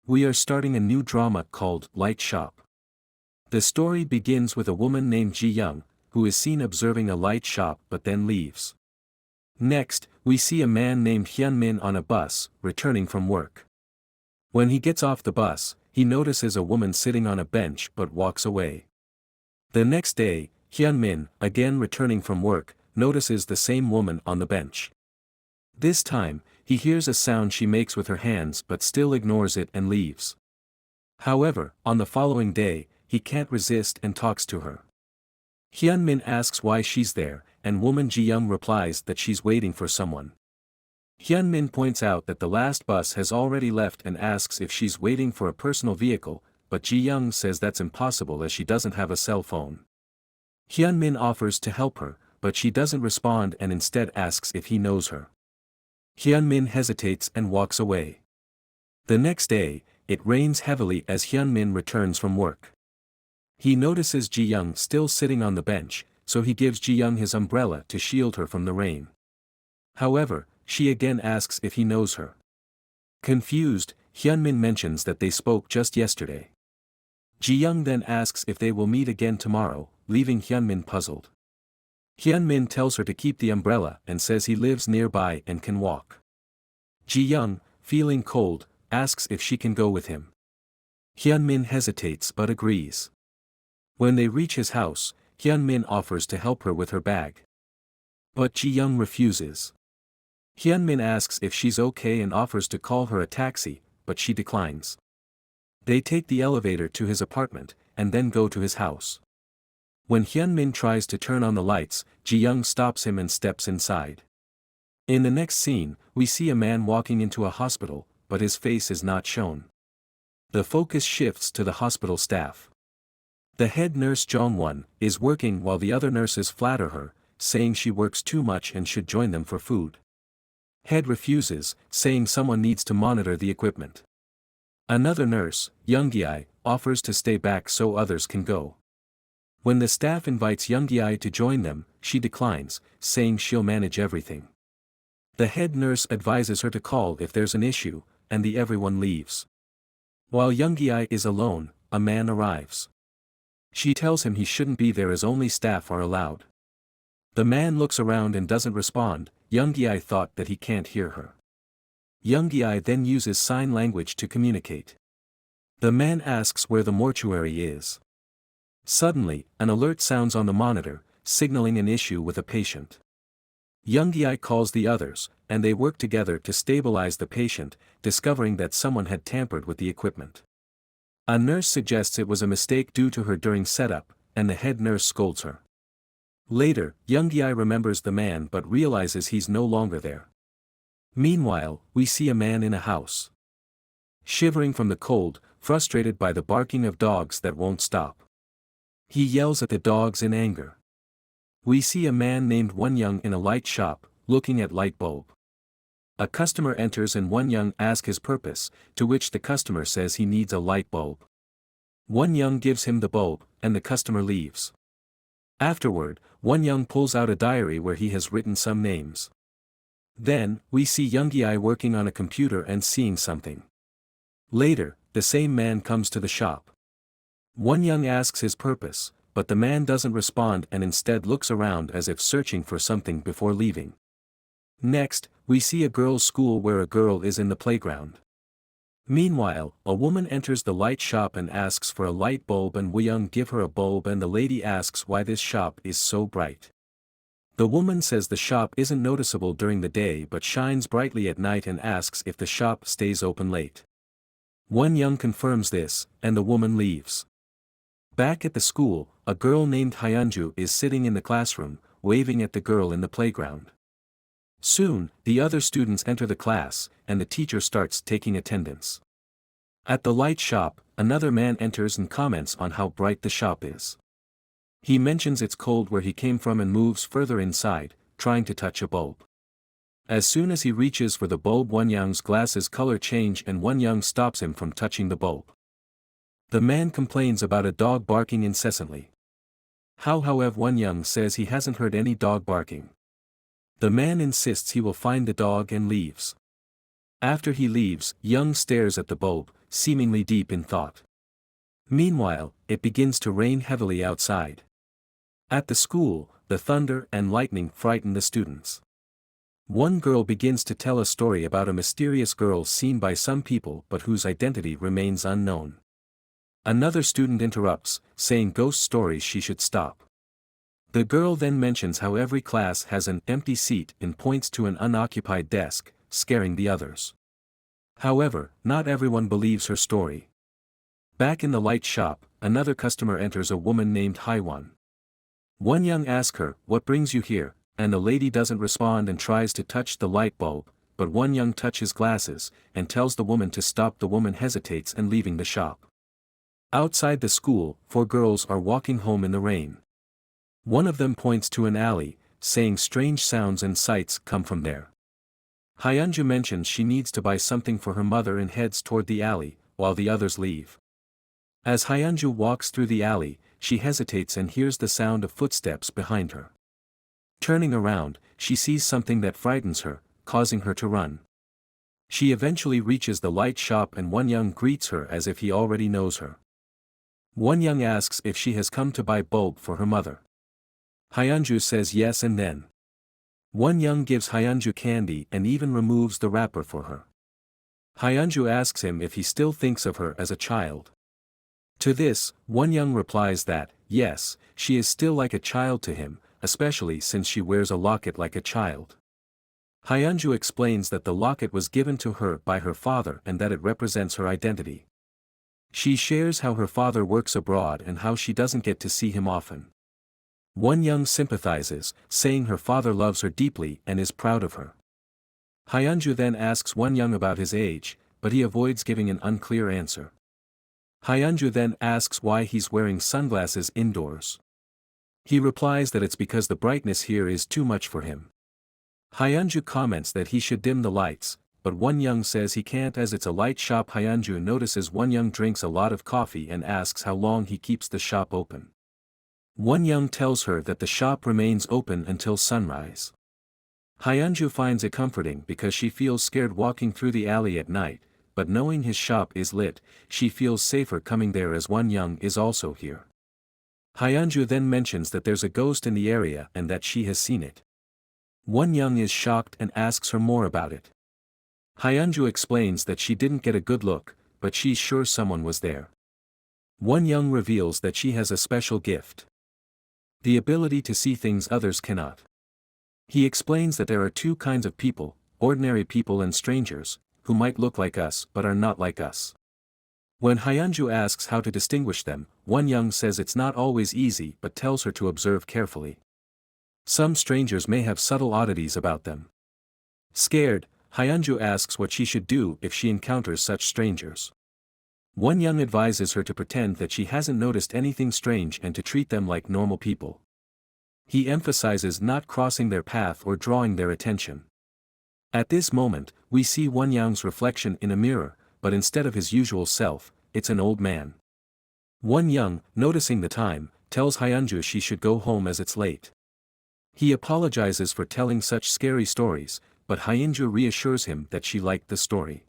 We are starting a new drama called Light Shop. The story begins with a woman named Jiang, who is seen observing a light shop but then leaves. Next, we see a man named Hyunmin on a bus, returning from work. When he gets off the bus, he notices a woman sitting on a bench but walks away. The next day, Hyunmin, again returning from work, notices the same woman on the bench. This time, he hears a sound she makes with her hands but still ignores it and leaves. However, on the following day, he can't resist and talks to her. Hyunmin asks why she's there, and woman Jiyoung replies that she's waiting for someone. Hyunmin points out that the last bus has already left and asks if she's waiting for a personal vehicle, but Jiyoung says that's impossible as she doesn't have a cell phone. Hyunmin offers to help her, but she doesn't respond and instead asks if he knows her. Hyunmin hesitates and walks away. The next day, it rains heavily as Hyunmin returns from work. He notices Jiyoung still sitting on the bench, so he gives Jiyoung his umbrella to shield her from the rain. However, she again asks if he knows her. Confused, Hyunmin mentions that they spoke just yesterday. Jiyoung then asks if they will meet again tomorrow, leaving Hyunmin puzzled. Hyunmin tells her to keep the umbrella and says he lives nearby and can walk. Jiyoung, feeling cold, asks if she can go with him. Hyunmin hesitates but agrees. When they reach his house, Hyunmin offers to help her with her bag. But Jiyoung refuses. Hyunmin asks if she's okay and offers to call her a taxi, but she declines. They take the elevator to his apartment, and then go to his house. When Hyunmin tries to turn on the lights, Jiyoung stops him and steps inside. In the next scene, we see a man walking into a hospital, but his face is not shown. The focus shifts to the hospital staff. The head nurse Jongwon is working while the other nurses flatter her, saying she works too much and should join them for food. Head refuses, saying someone needs to monitor the equipment. Another nurse, Younggi, offers to stay back so others can go. When the staff invites Younggi to join them, she declines, saying she'll manage everything. The head nurse advises her to call if there's an issue, and everyone leaves. While Younggi is alone, a man arrives. She tells him he shouldn't be there as only staff are allowed. The man looks around and doesn't respond. Younggi thought that he can't hear her. Younggi then uses sign language to communicate. The man asks where the mortuary is. Suddenly, an alert sounds on the monitor, signaling an issue with a patient. Younggi calls the others, and they work together to stabilize the patient, discovering that someone had tampered with the equipment. A nurse suggests it was a mistake due to her during setup, and the head nurse scolds her. Later, Younggi remembers the man but realizes he's no longer there. Meanwhile, we see a man in a house. Shivering from the cold, frustrated by the barking of dogs that won't stop. He yells at the dogs in anger. We see a man named Wonyoung in a light shop, looking at light bulb. A customer enters and Wonyoung asks his purpose, to which the customer says he needs a light bulb. Wonyoung gives him the bulb, and the customer leaves. Afterward, Wonyoung pulls out a diary where he has written some names. Then, we see Younggi working on a computer and seeing something. Later, the same man comes to the shop. Wonyoung asks his purpose, but the man doesn't respond and instead looks around as if searching for something before leaving. Next, we see a girls' school where a girl is in the playground. Meanwhile, a woman enters the light shop and asks for a light bulb and Wonyoung give her a bulb and the lady asks why this shop is so bright. The woman says the shop isn't noticeable during the day but shines brightly at night and asks if the shop stays open late. Wonyoung confirms this, and the woman leaves. Back at the school, a girl named Hyunju is sitting in the classroom, waving at the girl in the playground. Soon, the other students enter the class, and the teacher starts taking attendance. At the light shop, another man enters and comments on how bright the shop is. He mentions it's cold where he came from and moves further inside, trying to touch a bulb. As soon as he reaches for the bulb, Wonyoung's glasses color change and Wonyoung stops him from touching the bulb. The man complains about a dog barking incessantly. However, Wonyoung says he hasn't heard any dog barking. The man insists he will find the dog and leaves. After he leaves, Young stares at the bulb, seemingly deep in thought. Meanwhile, it begins to rain heavily outside. At the school, the thunder and lightning frighten the students. One girl begins to tell a story about a mysterious girl seen by some people but whose identity remains unknown. Another student interrupts, saying ghost stories she should stop. The girl then mentions how every class has an empty seat and points to an unoccupied desk, scaring the others. However, not everyone believes her story. Back in the light shop, another customer enters, a woman named Haiwan. One Young asks her, "What brings you here?" and the lady doesn't respond and tries to touch the light bulb, but One Young touches glasses, and tells the woman to stop. The woman hesitates and leaving the shop. Outside the school, 4 girls are walking home in the rain. One of them points to an alley, saying strange sounds and sights come from there. Hyunju mentions she needs to buy something for her mother and heads toward the alley, while the others leave. As Hyunju walks through the alley, she hesitates and hears the sound of footsteps behind her. Turning around, she sees something that frightens her, causing her to run. She eventually reaches the light shop and One Young greets her as if he already knows her. One Young asks if she has come to buy bulb for her mother. Hyunju says yes, and then One Young gives Hyunju candy and even removes the wrapper for her. Hyunju asks him if he still thinks of her as a child. To this, One Young replies that, yes, she is still like a child to him, especially since she wears a locket like a child. Hyunju explains that the locket was given to her by her father and that it represents her identity. She shares how her father works abroad and how she doesn't get to see him often. One Young sympathizes, saying her father loves her deeply and is proud of her. Hyunju then asks One Young about his age, but he avoids giving an unclear answer. Hyunju then asks why he's wearing sunglasses indoors. He replies that it's because the brightness here is too much for him. Hyunju comments that he should dim the lights, but One Young says he can't as it's a light shop. Hyunju notices One Young drinks a lot of coffee and asks how long he keeps the shop open. One Young tells her that the shop remains open until sunrise. Hyunju finds it comforting because she feels scared walking through the alley at night, but knowing his shop is lit, she feels safer coming there as One Young is also here. Hyunju then mentions that there's a ghost in the area and that she has seen it. One Young is shocked and asks her more about it. Hyunju explains that she didn't get a good look, but she's sure someone was there. One Young reveals that she has a special gift. The ability to see things others cannot. He explains that there are 2 kinds of people, ordinary people and strangers, who might look like us but are not like us. When Hyunju asks how to distinguish them, One Young says it's not always easy but tells her to observe carefully. Some strangers may have subtle oddities about them. Scared, Hyunju asks what she should do if she encounters such strangers. One Young advises her to pretend that she hasn't noticed anything strange and to treat them like normal people. He emphasizes not crossing their path or drawing their attention. At this moment, we see One Young's reflection in a mirror, but instead of his usual self, it's an old man. One Young, noticing the time, tells Hyunju she should go home as it's late. He apologizes for telling such scary stories, but Hyunju reassures him that she liked the story.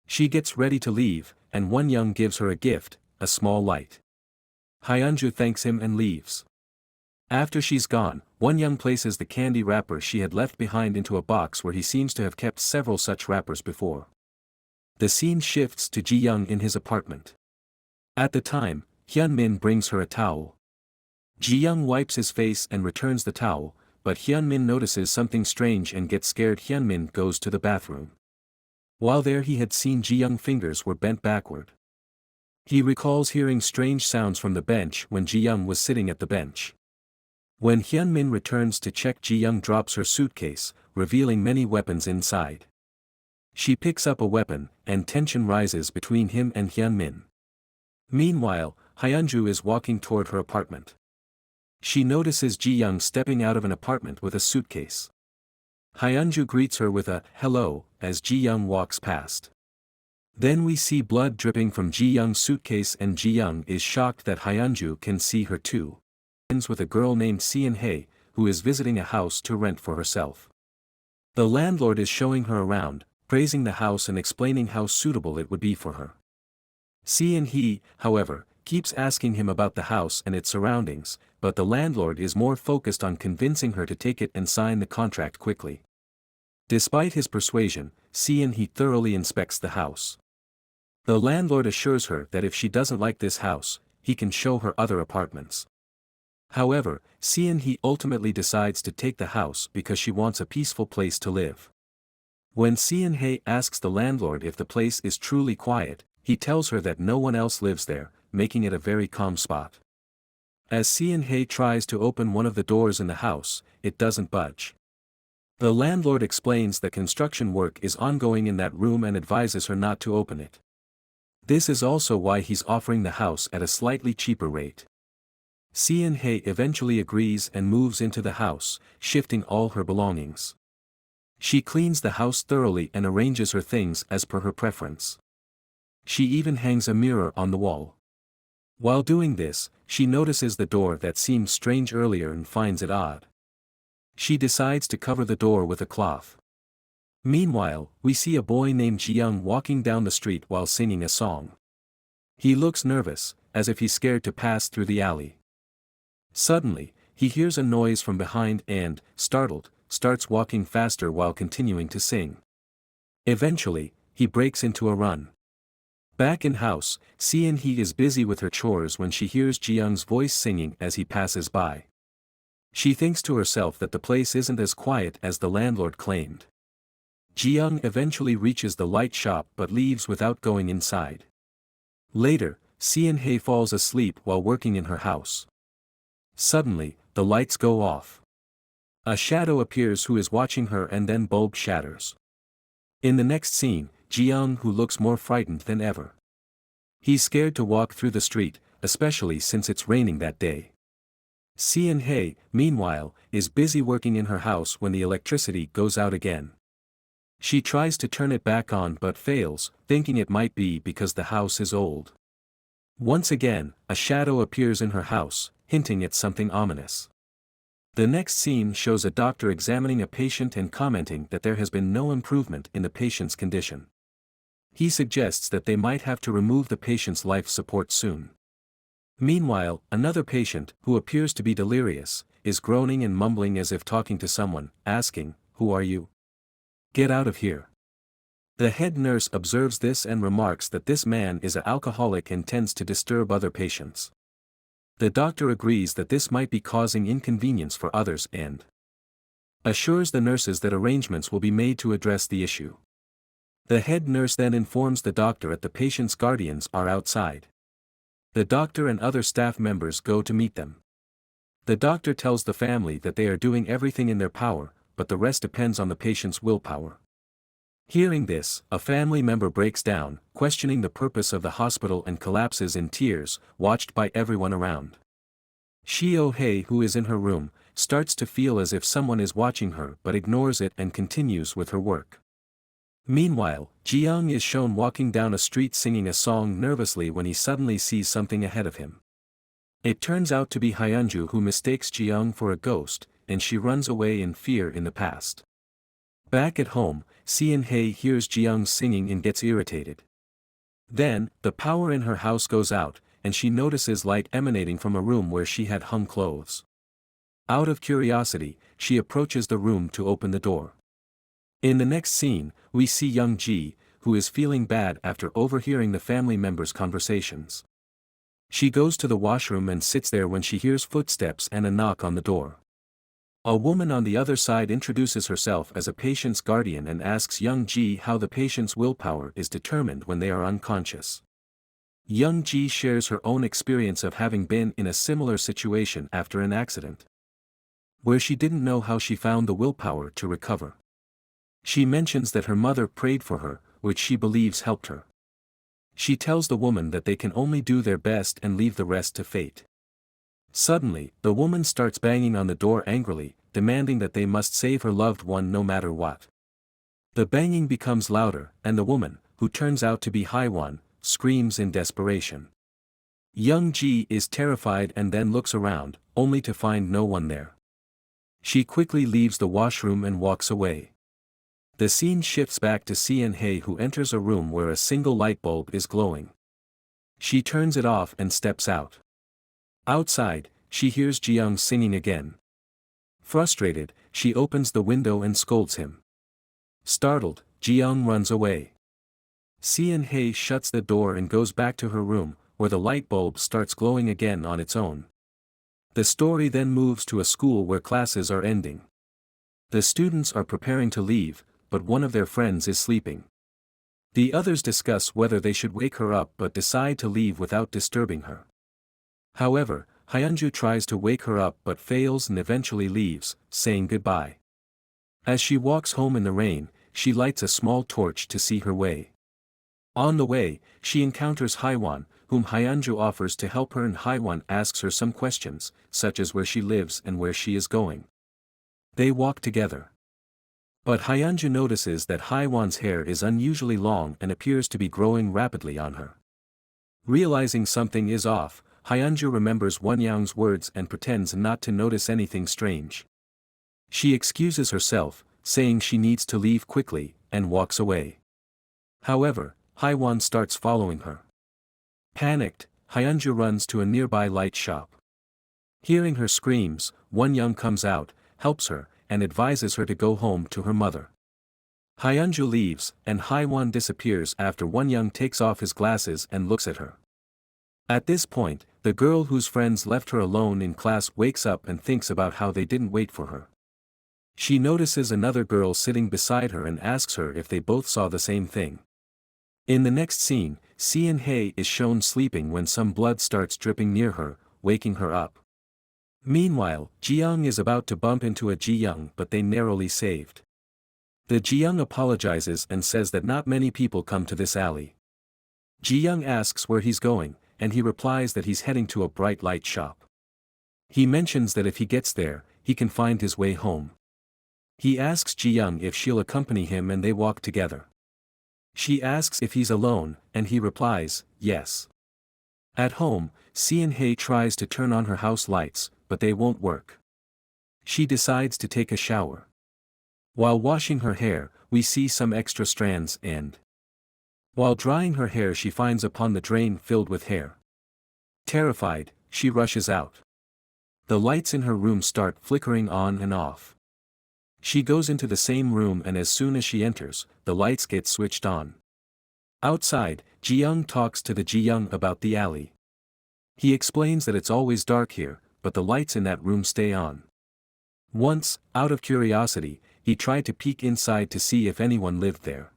She gets ready to leave, and One Young gives her a gift, a small light. Hyunju thanks him and leaves. After she's gone, One Young places the candy wrapper she had left behind into a box where he seems to have kept several such wrappers before. The scene shifts to Jiang in his apartment. At the time, Hyunmin brings her a towel. Jiang wipes his face and returns the towel, but Hyunmin notices something strange and gets scared. Hyunmin goes to the bathroom. While there he had seen Jiang's fingers were bent backward. He recalls hearing strange sounds from the bench when Jiang was sitting at the bench. When Hyunmin returns to check, Jiang drops her suitcase, revealing many weapons inside. She picks up a weapon, and tension rises between him and Hyunmin. Meanwhile, Hyunju is walking toward her apartment. She notices Jiang stepping out of an apartment with a suitcase. Hyunju greets her with a "hello" as Jiang walks past. Then we see blood dripping from Jiyoung's suitcase and Jiyoung is shocked that Hyunju can see her too. Ends with a girl named Seon-hae, who is visiting a house to rent for herself. The landlord is showing her around, praising the house and explaining how suitable it would be for her. He, however, keeps asking him about the house and its surroundings, but the landlord is more focused on convincing her to take it and sign the contract quickly. Despite his persuasion, he thoroughly inspects the house. The landlord assures her that if she doesn't like this house, he can show her other apartments. However, he ultimately decides to take the house because she wants a peaceful place to live. When He asks the landlord if the place is truly quiet, he tells her that no one else lives there, making it a very calm spot. As He tries to open one of the doors in the house, it doesn't budge. The landlord explains that construction work is ongoing in that room and advises her not to open it. This is also why he's offering the house at a slightly cheaper rate. He eventually agrees and moves into the house, shifting all her belongings. She cleans the house thoroughly and arranges her things as per her preference. She even hangs a mirror on the wall. While doing this, she notices the door that seemed strange earlier and finds it odd. She decides to cover the door with a cloth. Meanwhile, we see a boy named Jiang walking down the street while singing a song. He looks nervous, as if he's scared to pass through the alley. Suddenly, he hears a noise from behind and, startled, starts walking faster while continuing to sing. Eventually, he breaks into a run. Back in house, he is busy with her chores when she hears Jiang's voice singing as he passes by. She thinks to herself that the place isn't as quiet as the landlord claimed. Jiang eventually reaches the light shop but leaves without going inside. Later, He falls asleep while working in her house. Suddenly, the lights go off. A shadow appears who is watching her and then bulb shatters. In the next scene, Jiang who looks more frightened than ever. He's scared to walk through the street, especially since it's raining that day. He, meanwhile, is busy working in her house when the electricity goes out again. She tries to turn it back on but fails, thinking it might be because the house is old. Once again, a shadow appears in her house, hinting at something ominous. The next scene shows a doctor examining a patient and commenting that there has been no improvement in the patient's condition. He suggests that they might have to remove the patient's life support soon. Meanwhile, another patient, who appears to be delirious, is groaning and mumbling as if talking to someone, asking, "Who are you? Get out of here." The head nurse observes this and remarks that this man is an alcoholic and tends to disturb other patients. The doctor agrees that this might be causing inconvenience for others and assures the nurses that arrangements will be made to address the issue. The head nurse then informs the doctor that the patient's guardians are outside. The doctor and other staff members go to meet them. The doctor tells the family that they are doing everything in their power, but the rest depends on the patient's willpower. Hearing this, a family member breaks down, questioning the purpose of the hospital and collapses in tears, watched by everyone around. Hei, who is in her room, starts to feel as if someone is watching her but ignores it and continues with her work. Meanwhile, Jiang is shown walking down a street singing a song nervously when he suddenly sees something ahead of him. It turns out to be Hyunju who mistakes Jiang for a ghost, and she runs away in fear in the past. Back at home, Hei hears Jiang singing and gets irritated. Then, the power in her house goes out, and she notices light emanating from a room where she had hung clothes. Out of curiosity, she approaches the room to open the door. In the next scene, we see young Ji, who is feeling bad after overhearing the family members' conversations. She goes to the washroom and sits there when she hears footsteps and a knock on the door. A woman on the other side introduces herself as a patient's guardian and asks young Ji how the patient's willpower is determined when they are unconscious. Young Ji shares her own experience of having been in a similar situation after an accident, where she didn't know how she found the willpower to recover. She mentions that her mother prayed for her, which she believes helped her. She tells the woman that they can only do their best and leave the rest to fate. Suddenly, the woman starts banging on the door angrily, demanding that they must save her loved one no matter what. The banging becomes louder, and the woman, who turns out to be Haiwan, screams in desperation. Young Ji is terrified and then looks around, only to find no one there. She quickly leaves the washroom and walks away. The scene shifts back to Hei, who enters a room where a single light bulb is glowing. She turns it off and steps out. Outside, she hears Jiang singing again. Frustrated, she opens the window and scolds him. Startled, Jiang runs away. Hei shuts the door and goes back to her room, where the light bulb starts glowing again on its own. The story then moves to a school where classes are ending. The students are preparing to leave, but one of their friends is sleeping. The others discuss whether they should wake her up but decide to leave without disturbing her. However, Hyunju tries to wake her up but fails and eventually leaves, saying goodbye. As she walks home in the rain, she lights a small torch to see her way. On the way, she encounters Haiwan, whom Hyunju offers to help her, and Haiwan asks her some questions, such as where she lives and where she is going. They walk together. But Hyunju notices that Haiwan's hair is unusually long and appears to be growing rapidly on her. Realizing something is off, Hyunju remembers Wonyang's words and pretends not to notice anything strange. She excuses herself, saying she needs to leave quickly, and walks away. However, Haiwan starts following her. Panicked, Hyunju runs to a nearby light shop. Hearing her screams, Wonyang comes out, helps her, and advises her to go home to her mother. Hyunju leaves, and Haiwan disappears after Wonyang takes off his glasses and looks at her. At this point, the girl whose friends left her alone in class wakes up and thinks about how they didn't wait for her. She notices another girl sitting beside her and asks her if they both saw the same thing. In the next scene, Hei is shown sleeping when some blood starts dripping near her, waking her up. Meanwhile, Jiang is about to bump into a Jiang, but they narrowly saved. The Jiang apologizes and says that not many people come to this alley. Jiang asks where he's going, and he replies that he's heading to a bright light shop. He mentions that if he gets there, he can find his way home. He asks Jiang if she'll accompany him, and they walk together. She asks if he's alone, and he replies, yes. At home, Hei tries to turn on her house lights, but they won't work. She decides to take a shower. While washing her hair, we see some extra strands and while drying her hair she finds upon the drain filled with hair. Terrified, she rushes out. The lights in her room start flickering on and off. She goes into the same room, and as soon as she enters, the lights get switched on. Outside, Jiang talks to the Jiang about the alley. He explains that it's always dark here, but the lights in that room stay on. Once, out of curiosity, he tried to peek inside to see if anyone lived there.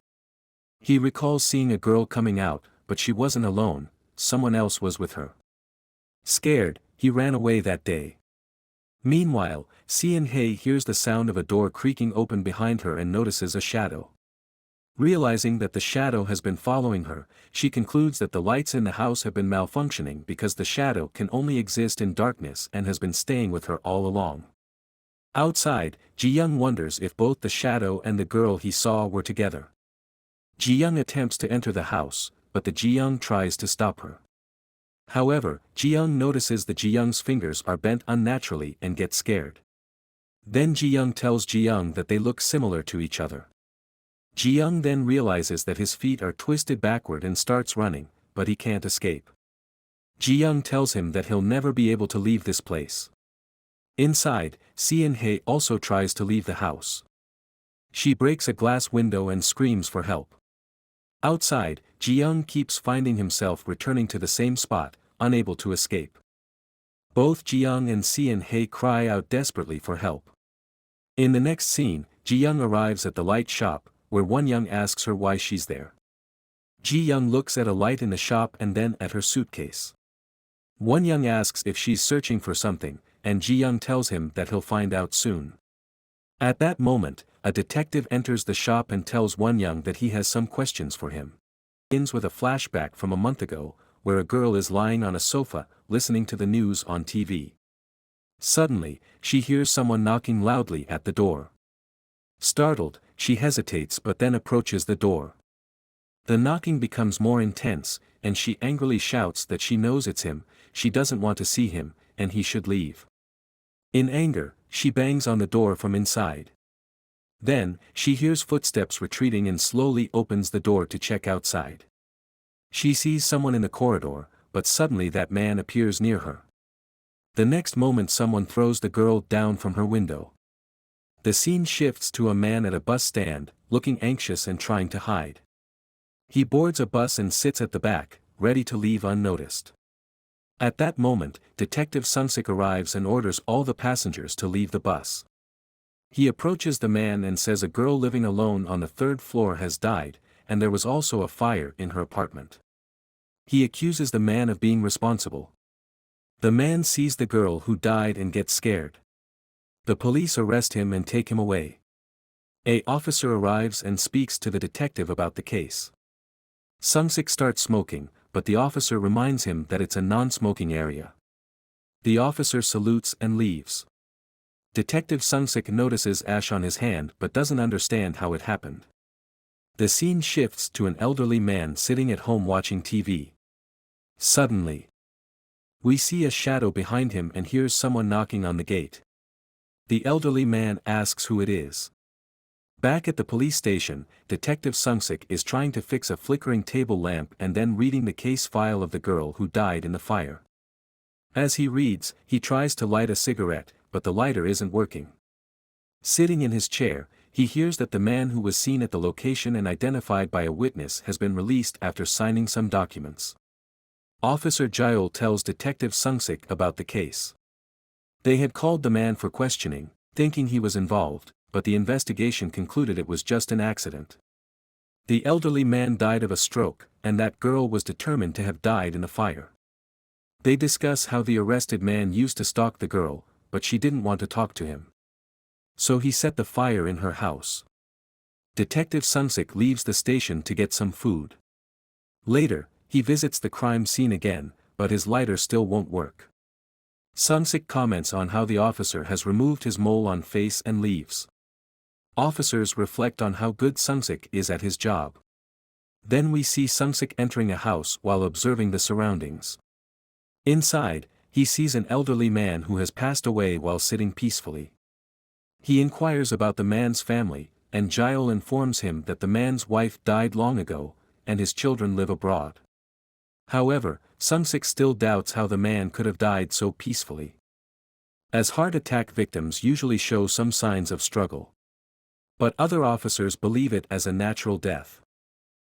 He recalls seeing a girl coming out, but she wasn't alone, someone else was with her. Scared, he ran away that day. Meanwhile, Hei hears the sound of a door creaking open behind her and notices a shadow. Realizing that the shadow has been following her, she concludes that the lights in the house have been malfunctioning because the shadow can only exist in darkness and has been staying with her all along. Outside, Jiyoung wonders if both the shadow and the girl he saw were together. Jiyoung attempts to enter the house, but the Jiyoung tries to stop her. However, Jiyoung notices that Jiyoung's fingers are bent unnaturally and gets scared. Then Jiyoung tells Jiyoung that they look similar to each other. Jiyoung then realizes that his feet are twisted backward and starts running, but he can't escape. Jiyoung tells him that he'll never be able to leave this place. Inside, Hei also tries to leave the house. She breaks a glass window and screams for help. Outside, Jiyoung keeps finding himself returning to the same spot, unable to escape. Both Jiyoung and Hei cry out desperately for help. In the next scene, Jiyoung arrives at the light shop, where Wonyang asks her why she's there. Jiyoung looks at a light in the shop and then at her suitcase. Wonyang asks if she's searching for something, and Jiyoung tells him that he'll find out soon. At that moment, a detective enters the shop and tells Wonyang that he has some questions for him. It ends with a flashback from a month ago, where a girl is lying on a sofa, listening to the news on TV. Suddenly, she hears someone knocking loudly at the door. Startled, she hesitates but then approaches the door. The knocking becomes more intense, and she angrily shouts that she knows it's him, she doesn't want to see him, and he should leave. In anger, she bangs on the door from inside. Then, she hears footsteps retreating and slowly opens the door to check outside. She sees someone in the corridor, but suddenly that man appears near her. The next moment someone throws the girl down from her window. The scene shifts to a man at a bus stand, looking anxious and trying to hide. He boards a bus and sits at the back, ready to leave unnoticed. At that moment, Detective Sung-sik arrives and orders all the passengers to leave the bus. He approaches the man and says a girl living alone on the third floor has died, and there was also a fire in her apartment. He accuses the man of being responsible. The man sees the girl who died and gets scared. The police arrest him and take him away. An officer arrives and speaks to the detective about the case. Sung-sik starts smoking, but the officer reminds him that it's a non-smoking area. The officer salutes and leaves. Detective Sung-sik notices ash on his hand but doesn't understand how it happened. The scene shifts to an elderly man sitting at home watching TV. Suddenly, we see a shadow behind him and hears someone knocking on the gate. The elderly man asks who it is. Back at the police station, Detective Sung-sik is trying to fix a flickering table lamp and then reading the case file of the girl who died in the fire. As he reads, he tries to light a cigarette, but the lighter isn't working. Sitting in his chair, he hears that the man who was seen at the location and identified by a witness has been released after signing some documents. Officer Jiang tells Detective Sung-sik about the case. They had called the man for questioning, thinking he was involved, but the investigation concluded it was just an accident. The elderly man died of a stroke, and that girl was determined to have died in the fire. They discuss how the arrested man used to stalk the girl, but she didn't want to talk to him. So he set the fire in her house. Detective Sung-sik leaves the station to get some food. Later, he visits the crime scene again, but his lighter still won't work. Sung-sik comments on how the officer has removed his mole on face and leaves. Officers reflect on how good Sung-sik is at his job. Then we see Sung-sik entering a house while observing the surroundings. Inside, he sees an elderly man who has passed away while sitting peacefully. He inquires about the man's family, and Jiang informs him that the man's wife died long ago, and his children live abroad. However, Sung-sik still doubts how the man could have died so peacefully. As heart attack victims usually show some signs of struggle. But other officers believe it as a natural death.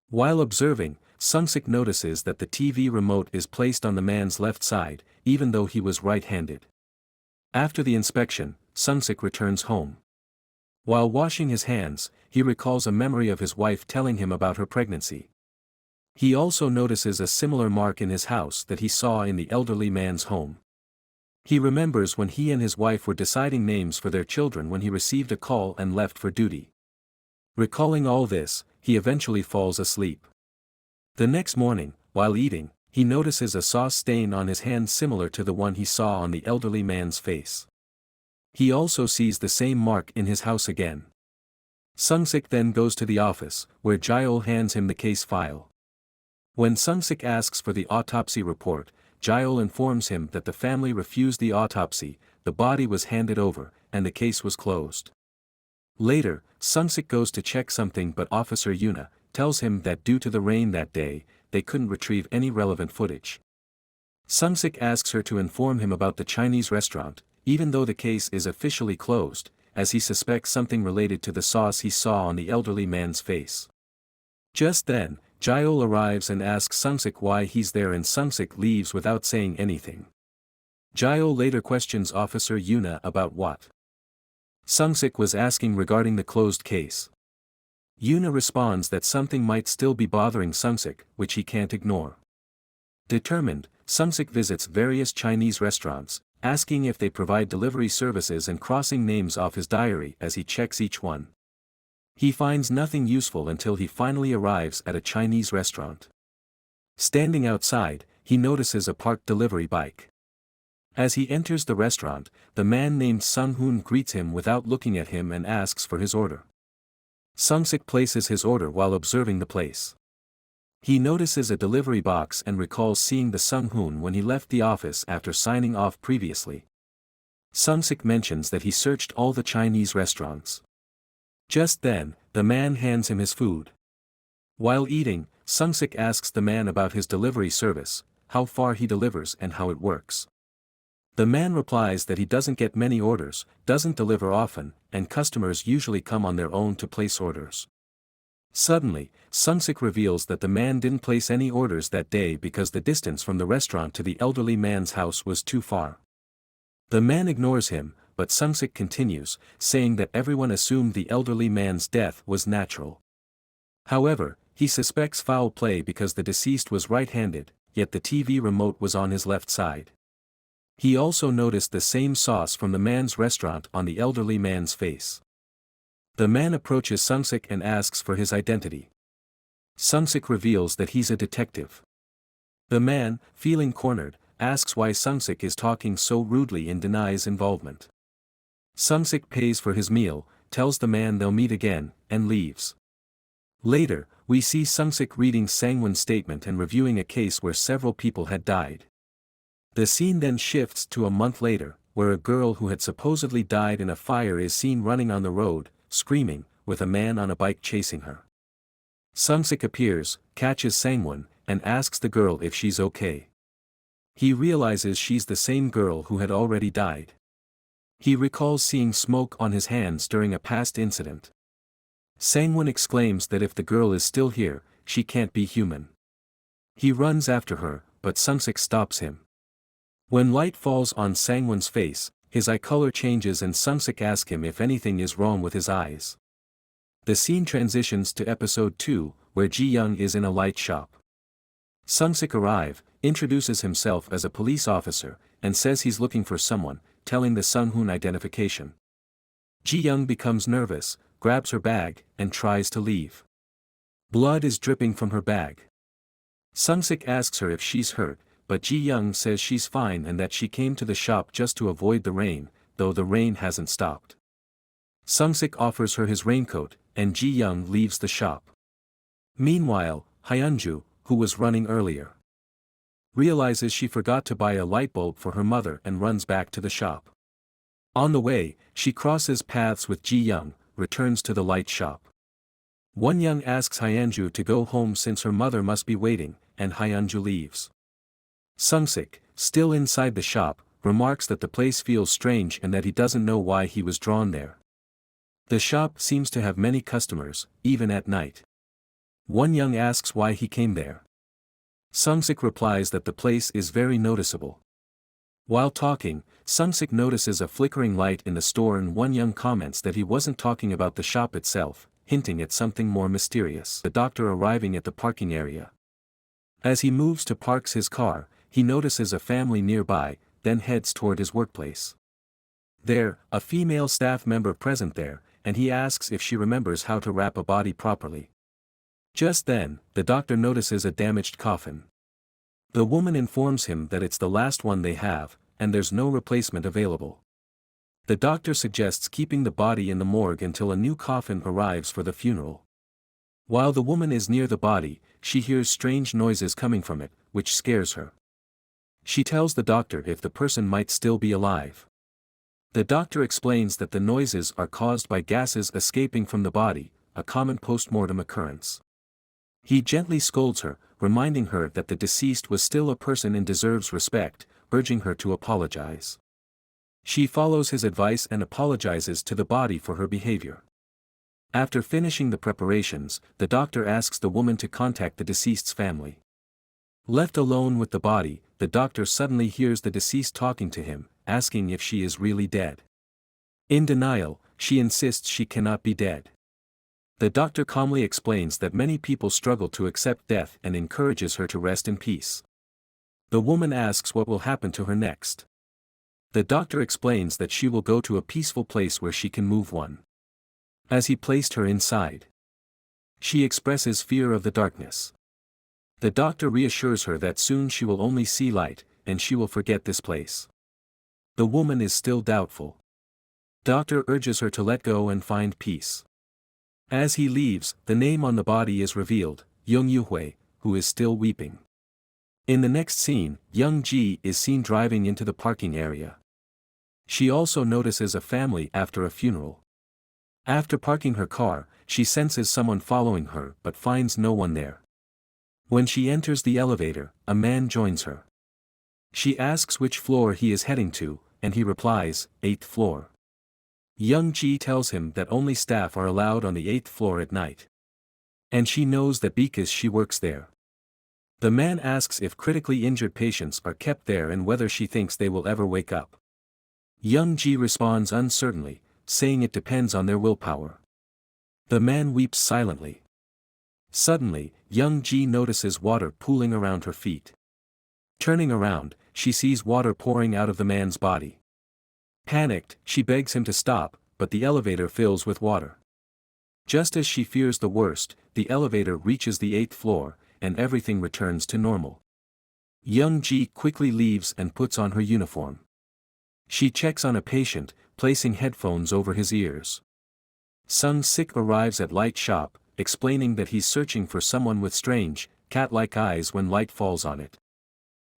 While observing, Sung-sik notices that the TV remote is placed on the man's left side, even though he was right-handed. After the inspection, Sung-sik returns home. While washing his hands, he recalls a memory of his wife telling him about her pregnancy. He also notices a similar mark in his house that he saw in the elderly man's home. He remembers when he and his wife were deciding names for their children when he received a call and left for duty. Recalling all this, he eventually falls asleep. The next morning, while eating, he notices a sauce stain on his hand similar to the one he saw on the elderly man's face. He also sees the same mark in his house again. Sung-sik then goes to the office, where Jiang hands him the case file. When Sung-sik asks for the autopsy report, Jiang informs him that the family refused the autopsy, the body was handed over, and the case was closed. Later, Sung-sik goes to check something but Officer Yuna tells him that due to the rain that day, they couldn't retrieve any relevant footage. Sung-sik asks her to inform him about the Chinese restaurant, even though the case is officially closed, as he suspects something related to the sauce he saw on the elderly man's face. Just then, Jiang arrives and asks Sung-sik why he's there and Sung-sik leaves without saying anything. Jiang later questions Officer Yuna about what Sung-sik was asking regarding the closed case. Yuna responds that something might still be bothering Sung-sik, which he can't ignore. Determined, Sung-sik visits various Chinese restaurants, asking if they provide delivery services and crossing names off his diary as he checks each one. He finds nothing useful until he finally arrives at a Chinese restaurant. Standing outside, he notices a parked delivery bike. As he enters the restaurant, the man named Sung-hoon greets him without looking at him and asks for his order. Sung-sik places his order while observing the place. He notices a delivery box and recalls seeing the Sung-hoon when he left the office after signing off previously. Sung-sik mentions that he searched all the Chinese restaurants. Just then, the man hands him his food. While eating, Sungsik asks the man about his delivery service, how far he delivers and how it works. The man replies that he doesn't get many orders, doesn't deliver often, and customers usually come on their own to place orders. Suddenly, Sungsik reveals that the man didn't place any orders that day because the distance from the restaurant to the elderly man's house was too far. The man ignores him, but Sungsik continues, saying that everyone assumed the elderly man's death was natural. However, he suspects foul play because the deceased was right-handed, yet the TV remote was on his left side. He also noticed the same sauce from the man's restaurant on the elderly man's face. The man approaches Sungsik and asks for his identity. Sungsik reveals that he's a detective. The man, feeling cornered, asks why Sungsik is talking so rudely and denies involvement. Sungsik pays for his meal, tells the man they'll meet again, and leaves. Later, we see Sungsik reading Sangwon's statement and reviewing a case where several people had died. The scene then shifts to a month later, where a girl who had supposedly died in a fire is seen running on the road, screaming, with a man on a bike chasing her. Sungsik appears, catches Sangwon, and asks the girl if she's okay. He realizes she's the same girl who had already died. He recalls seeing smoke on his hands during a past incident. Sangwon exclaims that if the girl is still here, she can't be human. He runs after her, but Sungsik stops him. When light falls on Sangwon's face, his eye color changes and Sungsik asks him if anything is wrong with his eyes. The scene transitions to episode 2, where Jiang is in a light shop. Sungsik arrives, introduces himself as a police officer, and says he's looking for someone, telling the Sunghun identification. Jiang becomes nervous, grabs her bag, and tries to leave. Blood is dripping from her bag. Sungsik asks her if she's hurt, but Jiang says she's fine and that she came to the shop just to avoid the rain, though the rain hasn't stopped. Sungsik offers her his raincoat, and Jiang leaves the shop. Meanwhile, Hyunju, who was running earlier, realizes she forgot to buy a light bulb for her mother and runs back to the shop. On the way, she crosses paths with Jiang, returns to the light shop. Wonyoung asks Hyunju to go home since her mother must be waiting, and Hyunju leaves. Sungsik, still inside the shop, remarks that the place feels strange and that he doesn't know why he was drawn there. The shop seems to have many customers, even at night. Wonyoung asks why he came there. Sungsik replies that the place is very noticeable. While talking, Sungsik notices a flickering light in the store and Wonyoung comments that he wasn't talking about the shop itself, hinting at something more mysterious. The doctor arriving at the parking area. As he moves to park his car, he notices a family nearby, then heads toward his workplace. There, a female staff member present there, and he asks if she remembers how to wrap a body properly. Just then, the doctor notices a damaged coffin. The woman informs him that it's the last one they have, and there's no replacement available. The doctor suggests keeping the body in the morgue until a new coffin arrives for the funeral. While the woman is near the body, she hears strange noises coming from it, which scares her. She tells the doctor if the person might still be alive. The doctor explains that the noises are caused by gases escaping from the body, a common post-mortem occurrence. He gently scolds her, reminding her that the deceased was still a person and deserves respect, urging her to apologize. She follows his advice and apologizes to the body for her behavior. After finishing the preparations, the doctor asks the woman to contact the deceased's family. Left alone with the body, the doctor suddenly hears the deceased talking to him, asking if she is really dead. In denial, she insists she cannot be dead. The doctor calmly explains that many people struggle to accept death and encourages her to rest in peace. The woman asks what will happen to her next. The doctor explains that she will go to a peaceful place where she can move on. As he placed her inside, she expresses fear of the darkness. The doctor reassures her that soon she will only see light, and she will forget this place. The woman is still doubtful. Doctor urges her to let go and find peace. As he leaves, the name on the body is revealed, Young Yuhui, who is still weeping. In the next scene, Young Ji is seen driving into the parking area. She also notices a family after a funeral. After parking her car, she senses someone following her but finds no one there. When she enters the elevator, a man joins her. She asks which floor he is heading to, and he replies, 8th floor. Young Ji tells him that only staff are allowed on the 8th floor at night. And she knows that because she works there. The man asks if critically injured patients are kept there and whether she thinks they will ever wake up. Young Ji responds uncertainly, saying it depends on their willpower. The man weeps silently. Suddenly, Young Ji notices water pooling around her feet. Turning around, she sees water pouring out of the man's body. Panicked, she begs him to stop, but the elevator fills with water. Just as she fears the worst, the elevator reaches the 8th floor, and everything returns to normal. Young Ji quickly leaves and puts on her uniform. She checks on a patient, placing headphones over his ears. Sung-sik arrives at light shop, explaining that he's searching for someone with strange, cat-like eyes when light falls on it.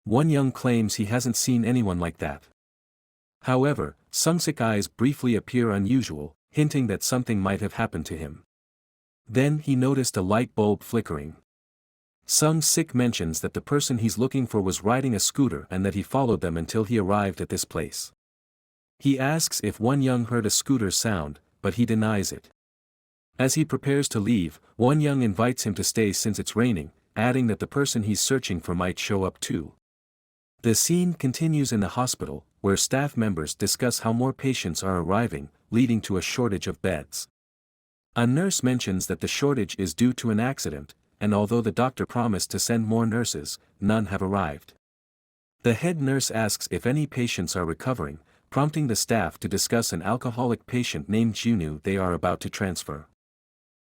Won-young claims he hasn't seen anyone like that. However, Sung-sik's eyes briefly appear unusual, hinting that something might have happened to him. Then he noticed a light bulb flickering. Sung-sik mentions that the person he's looking for was riding a scooter and that he followed them until he arrived at this place. He asks if Won-young heard a scooter sound, but he denies it. As he prepares to leave, Won-young invites him to stay since it's raining, adding that the person he's searching for might show up too. The scene continues in the hospital, where staff members discuss how more patients are arriving, leading to a shortage of beds. A nurse mentions that the shortage is due to an accident, and although the doctor promised to send more nurses, none have arrived. The head nurse asks if any patients are recovering, prompting the staff to discuss an alcoholic patient named Junu they are about to transfer.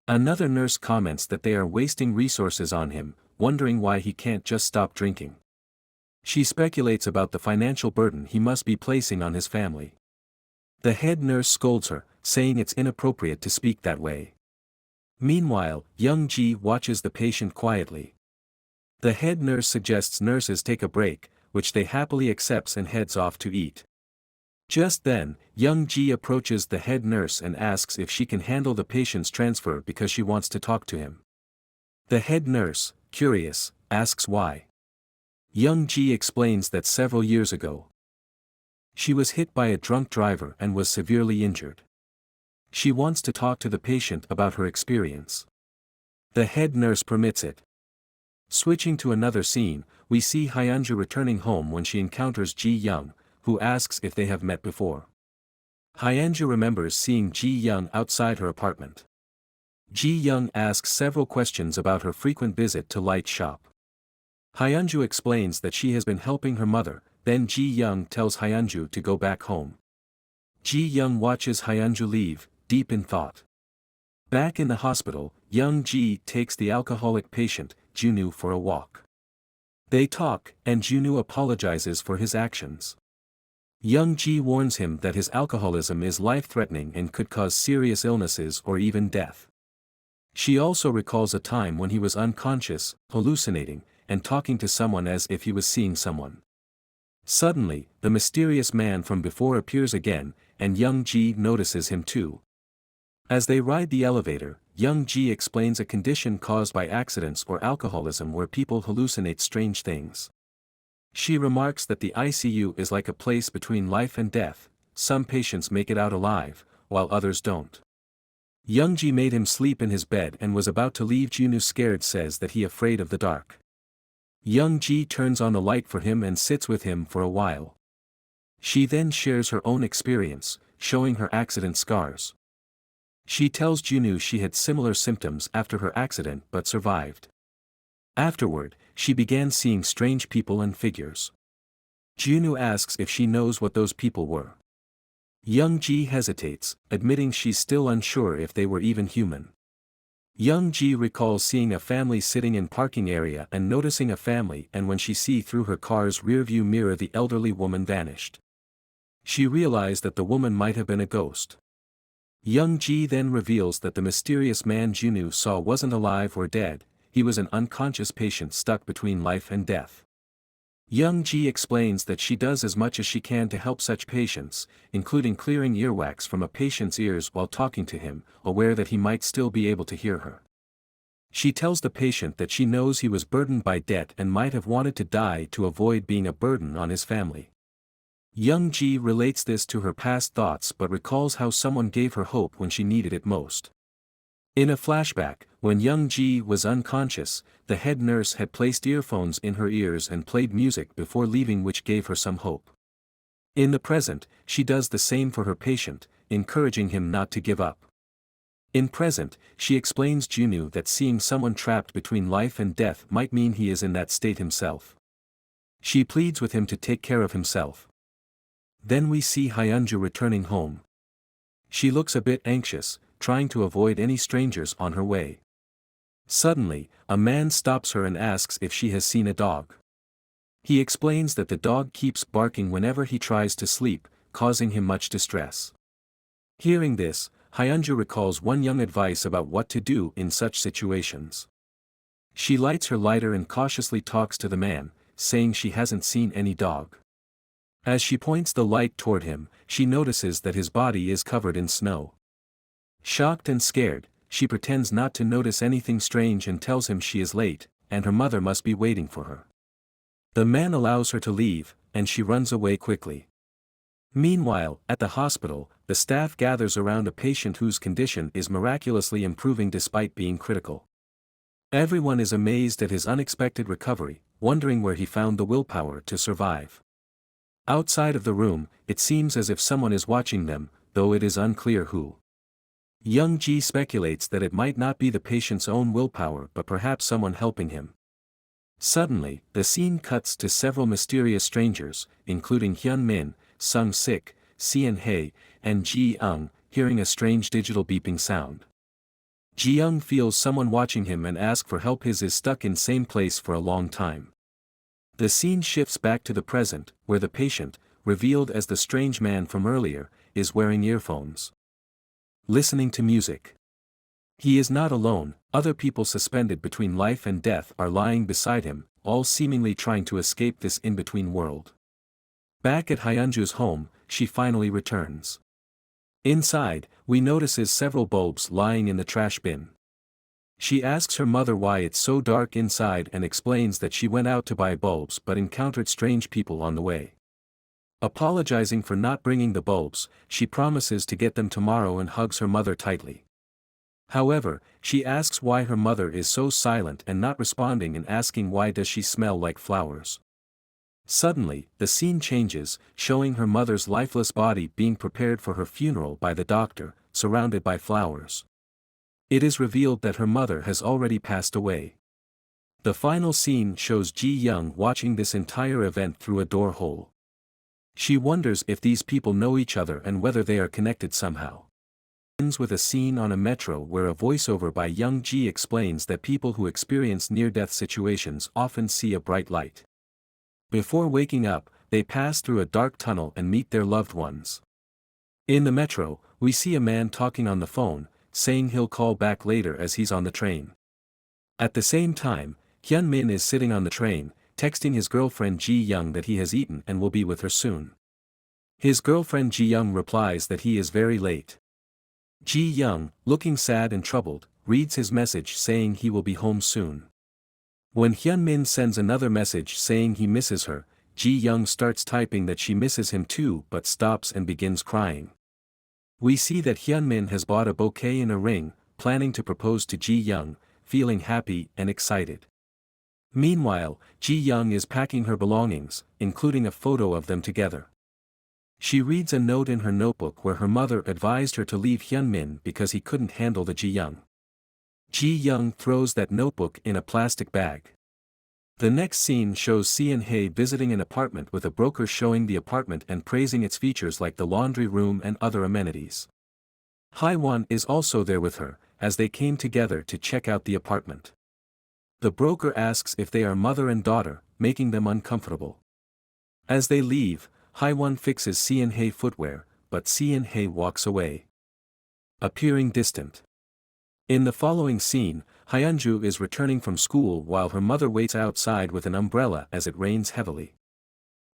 Another nurse comments that they are wasting resources on him, wondering why he can't just stop drinking. She speculates about the financial burden he must be placing on his family. The head nurse scolds her, saying it's inappropriate to speak that way. Meanwhile, Young Ji watches the patient quietly. The head nurse suggests nurses take a break, which they happily accepts and heads off to eat. Just then, Young Ji approaches the head nurse and asks if she can handle the patient's transfer because she wants to talk to him. The head nurse, curious, asks why. Young Ji explains that several years ago, she was hit by a drunk driver and was severely injured. She wants to talk to the patient about her experience. The head nurse permits it. Switching to another scene, we see Hyunju returning home when she encounters Jiang, who asks if they have met before. Hyunju remembers seeing Jiang outside her apartment. Jiang asks several questions about her frequent visit to Light Shop. Hyunju explains that she has been helping her mother, then Jiang tells Hyunju to go back home. Jiang watches Hyunju leave, deep in thought. Back in the hospital, Young Ji takes the alcoholic patient, Junu, for a walk. They talk, and Junu apologizes for his actions. Young Ji warns him that his alcoholism is life-threatening and could cause serious illnesses or even death. She also recalls a time when he was unconscious, hallucinating, and talking to someone as if he was seeing someone. Suddenly, the mysterious man from before appears again, and Young Ji notices him too. As they ride the elevator, Young Ji explains a condition caused by accidents or alcoholism where people hallucinate strange things. She remarks that the ICU is like a place between life and death. Some patients make it out alive, while others don't. Young Ji made him sleep in his bed and was about to leave. Junu, scared, says that he afraid of the dark. Young Ji turns on the light for him and sits with him for a while. She then shares her own experience, showing her accident scars. She tells Junu she had similar symptoms after her accident but survived. Afterward, she began seeing strange people and figures. Junu asks if she knows what those people were. Young Ji hesitates, admitting she's still unsure if they were even human. Young Ji recalls seeing a family sitting in parking area and noticing a family, and when she see through her car's rearview mirror the elderly woman vanished. She realized that the woman might have been a ghost. Young Ji then reveals that the mysterious man Junu saw wasn't alive or dead, he was an unconscious patient stuck between life and death. Young Ji explains that she does as much as she can to help such patients, including clearing earwax from a patient's ears while talking to him, aware that he might still be able to hear her. She tells the patient that she knows he was burdened by debt and might have wanted to die to avoid being a burden on his family. Young Ji relates this to her past thoughts but recalls how someone gave her hope when she needed it most. In a flashback, when Young Ji was unconscious, the head nurse had placed earphones in her ears and played music before leaving, which gave her some hope. In the present, she does the same for her patient, encouraging him not to give up. In present, she explains Junwoo that seeing someone trapped between life and death might mean he is in that state himself. She pleads with him to take care of himself. Then we see Hyunju returning home. She looks a bit anxious, trying to avoid any strangers on her way. Suddenly, a man stops her and asks if she has seen a dog. He explains that the dog keeps barking whenever he tries to sleep, causing him much distress. Hearing this, Hyunju recalls one young advice about what to do in such situations. She lights her lighter and cautiously talks to the man, saying she hasn't seen any dog. As she points the light toward him, she notices that his body is covered in snow. Shocked and scared, she pretends not to notice anything strange and tells him she is late, and her mother must be waiting for her. The man allows her to leave, and she runs away quickly. Meanwhile, at the hospital, the staff gathers around a patient whose condition is miraculously improving despite being critical. Everyone is amazed at his unexpected recovery, wondering where he found the willpower to survive. Outside of the room, it seems as if someone is watching them, though it is unclear who. Young Ji speculates that it might not be the patient's own willpower but perhaps someone helping him. Suddenly, the scene cuts to several mysterious strangers, including Hyun Min, Sung Sik, Seon Hae, and Jiang, hearing a strange digital beeping sound. Jiang feels someone watching him and asks for help. His is stuck in same place for a long time. The scene shifts back to the present, where the patient, revealed as the strange man from earlier, is wearing earphones. Listening to music. He is not alone, other people suspended between life and death are lying beside him, all seemingly trying to escape this in-between world. Back at Hyunju's home, she finally returns. Inside, we notices several bulbs lying in the trash bin. She asks her mother why it's so dark inside and explains that she went out to buy bulbs but encountered strange people on the way. Apologizing for not bringing the bulbs, she promises to get them tomorrow and hugs her mother tightly. However, she asks why her mother is so silent and not responding and asking why does she smell like flowers. Suddenly, the scene changes, showing her mother's lifeless body being prepared for her funeral by the doctor, surrounded by flowers. It is revealed that her mother has already passed away. The final scene shows Ji-young watching this entire event through a door hole. She wonders if these people know each other and whether they are connected somehow. It ends with a scene on a metro where a voiceover by Young Ji explains that people who experience near-death situations often see a bright light. Before waking up, they pass through a dark tunnel and meet their loved ones. In the metro, we see a man talking on the phone, saying he'll call back later as he's on the train. At the same time, Hyun Min is sitting on the train, texting his girlfriend Ji-young that he has eaten and will be with her soon. His girlfriend Ji-young replies that he is very late. Ji-young, looking sad and troubled, reads his message saying he will be home soon. When Hyun Min sends another message saying he misses her, Ji-young starts typing that she misses him too but stops and begins crying. We see that Hyun Min has bought a bouquet and a ring, planning to propose to Ji-young, feeling happy and excited. Meanwhile, Ji-young is packing her belongings, including a photo of them together. She reads a note in her notebook where her mother advised her to leave Hyun Min because he couldn't handle the Ji-young. Ji-young throws that notebook in a plastic bag. The next scene shows Seon Hae visiting an apartment with a broker showing the apartment and praising its features like the laundry room and other amenities. Haewon is also there with her, as they came together to check out the apartment. The broker asks if they are mother and daughter, making them uncomfortable. As they leave, Haewon fixes Seon Hae footwear, but Seon Hae walks away, appearing distant. In the following scene, Hyunju is returning from school while her mother waits outside with an umbrella as it rains heavily.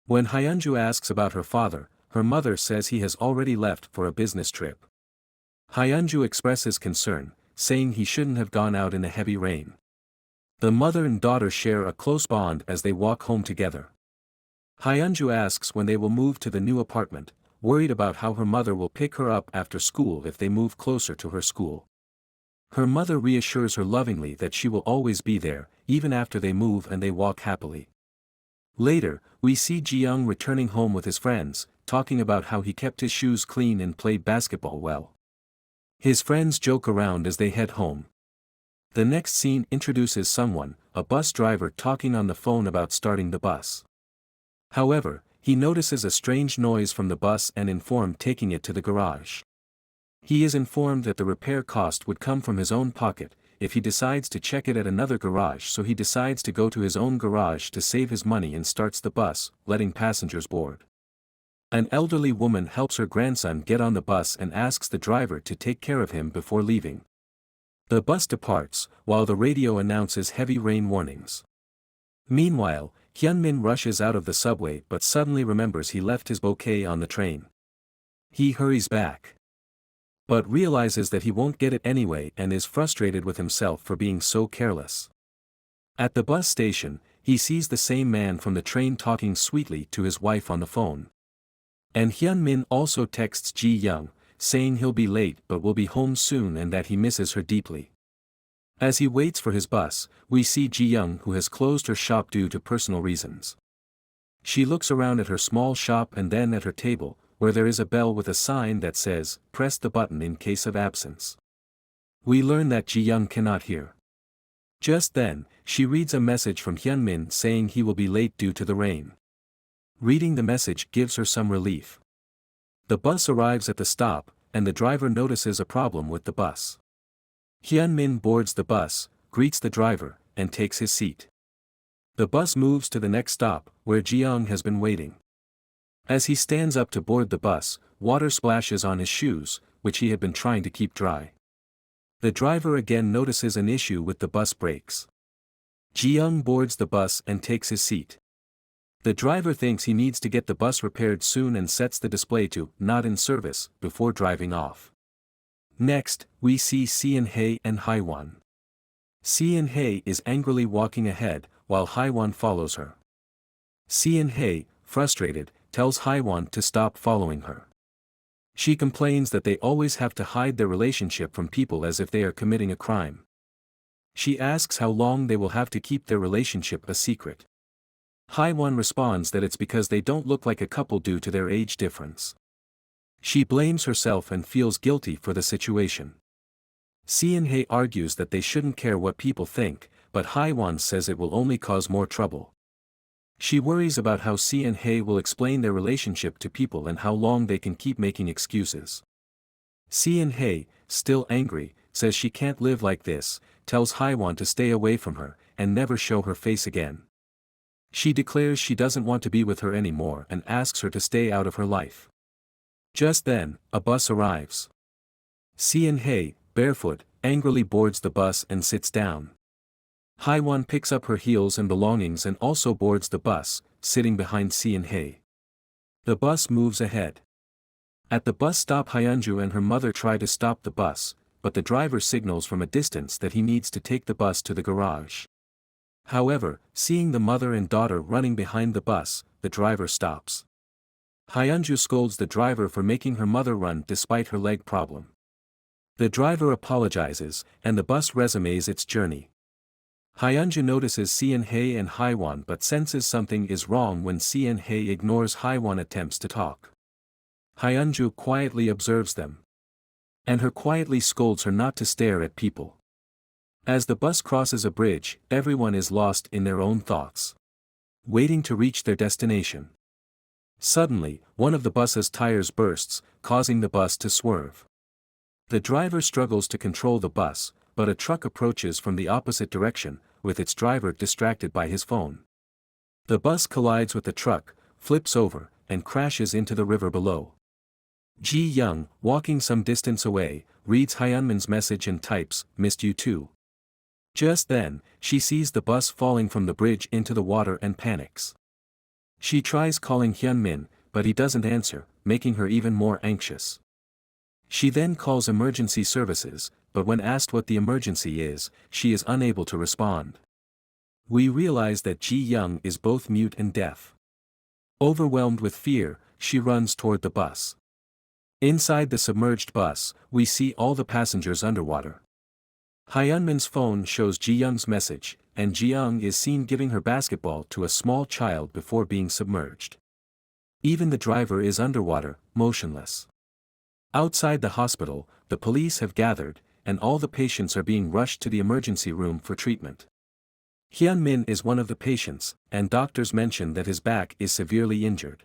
When Hyunju asks about her father, her mother says he has already left for a business trip. Hyunju expresses concern, saying he shouldn't have gone out in a heavy rain. The mother and daughter share a close bond as they walk home together. Hyunju asks when they will move to the new apartment, worried about how her mother will pick her up after school if they move closer to her school. Her mother reassures her lovingly that she will always be there, even after they move, and they walk happily. Later, we see Jiang returning home with his friends, talking about how he kept his shoes clean and played basketball well. His friends joke around as they head home. The next scene introduces someone, a bus driver, talking on the phone about starting the bus. However, he notices a strange noise from the bus and informed taking it to the garage. He is informed that the repair cost would come from his own pocket if he decides to check it at another garage, so he decides to go to his own garage to save his money and starts the bus, letting passengers board. An elderly woman helps her grandson get on the bus and asks the driver to take care of him before leaving. The bus departs, while the radio announces heavy rain warnings. Meanwhile, Hyunmin rushes out of the subway but suddenly remembers he left his bouquet on the train. He hurries back, but realizes that he won't get it anyway and is frustrated with himself for being so careless. At the bus station, he sees the same man from the train talking sweetly to his wife on the phone. And Hyunmin also texts Ji-young, saying he'll be late but will be home soon and that he misses her deeply. As he waits for his bus, we see Ji-young, who has closed her shop due to personal reasons. She looks around at her small shop and then at her table, where there is a bell with a sign that says, "Press the button in case of absence." We learn that Ji-young cannot hear. Just then, she reads a message from Hyunmin saying he will be late due to the rain. Reading the message gives her some relief. The bus arrives at the stop, and the driver notices a problem with the bus. Hyunmin boards the bus, greets the driver, and takes his seat. The bus moves to the next stop, where Jiang has been waiting. As he stands up to board the bus, water splashes on his shoes, which he had been trying to keep dry. The driver again notices an issue with the bus brakes. Jiang boards the bus and takes his seat. The driver thinks he needs to get the bus repaired soon and sets the display to "Not in service" before driving off. Next, we see Si-in-hae and Haiwan. Si-in-hae is angrily walking ahead, while Haiwan follows her. Si-in-hae, frustrated, tells Haiwan to stop following her. She complains that they always have to hide their relationship from people as if they are committing a crime. She asks how long they will have to keep their relationship a secret. Haiwan responds that it's because they don't look like a couple due to their age difference. She blames herself and feels guilty for the situation. Si-in-hae argues that they shouldn't care what people think, but Haiwan says it will only cause more trouble. She worries about how Si-in-hae will explain their relationship to people and how long they can keep making excuses. Si-in-hae, still angry, says she can't live like this, tells Haiwan to stay away from her, and never show her face again. She declares she doesn't want to be with her anymore and asks her to stay out of her life. Just then, a bus arrives. Si-in-hae, barefoot, angrily boards the bus and sits down. Haiwan picks up her heels and belongings and also boards the bus, sitting behind Si-in-hae. The bus moves ahead. At the bus stop, Hyunju and her mother try to stop the bus, but the driver signals from a distance that he needs to take the bus to the garage. However, seeing the mother and daughter running behind the bus, the driver stops. Hyunju scolds the driver for making her mother run despite her leg problem. The driver apologizes, and the bus resumes its journey. Hyunju notices Si-in-hae and Haiwan but senses something is wrong when Si-in-hae ignores Haiwan attempts to talk. Hyunju quietly observes them. And her quietly scolds her not to stare at people. As the bus crosses a bridge, everyone is lost in their own thoughts, waiting to reach their destination. Suddenly, one of the bus's tires bursts, causing the bus to swerve. The driver struggles to control the bus, but a truck approaches from the opposite direction, with its driver distracted by his phone. The bus collides with the truck, flips over, and crashes into the river below. Ji-young, walking some distance away, reads Hyunmin's message and types, "Missed you too." Just then, she sees the bus falling from the bridge into the water and panics. She tries calling Hyunmin, but he doesn't answer, making her even more anxious. She then calls emergency services, but when asked what the emergency is, she is unable to respond. We realize that Jiang is both mute and deaf. Overwhelmed with fear, she runs toward the bus. Inside the submerged bus, we see all the passengers underwater. Hyunmin's phone shows Jiyoung's message, and Jiang is seen giving her basketball to a small child before being submerged. Even the driver is underwater, motionless. Outside the hospital, the police have gathered, and all the patients are being rushed to the emergency room for treatment. Hyunmin is one of the patients, and doctors mention that his back is severely injured.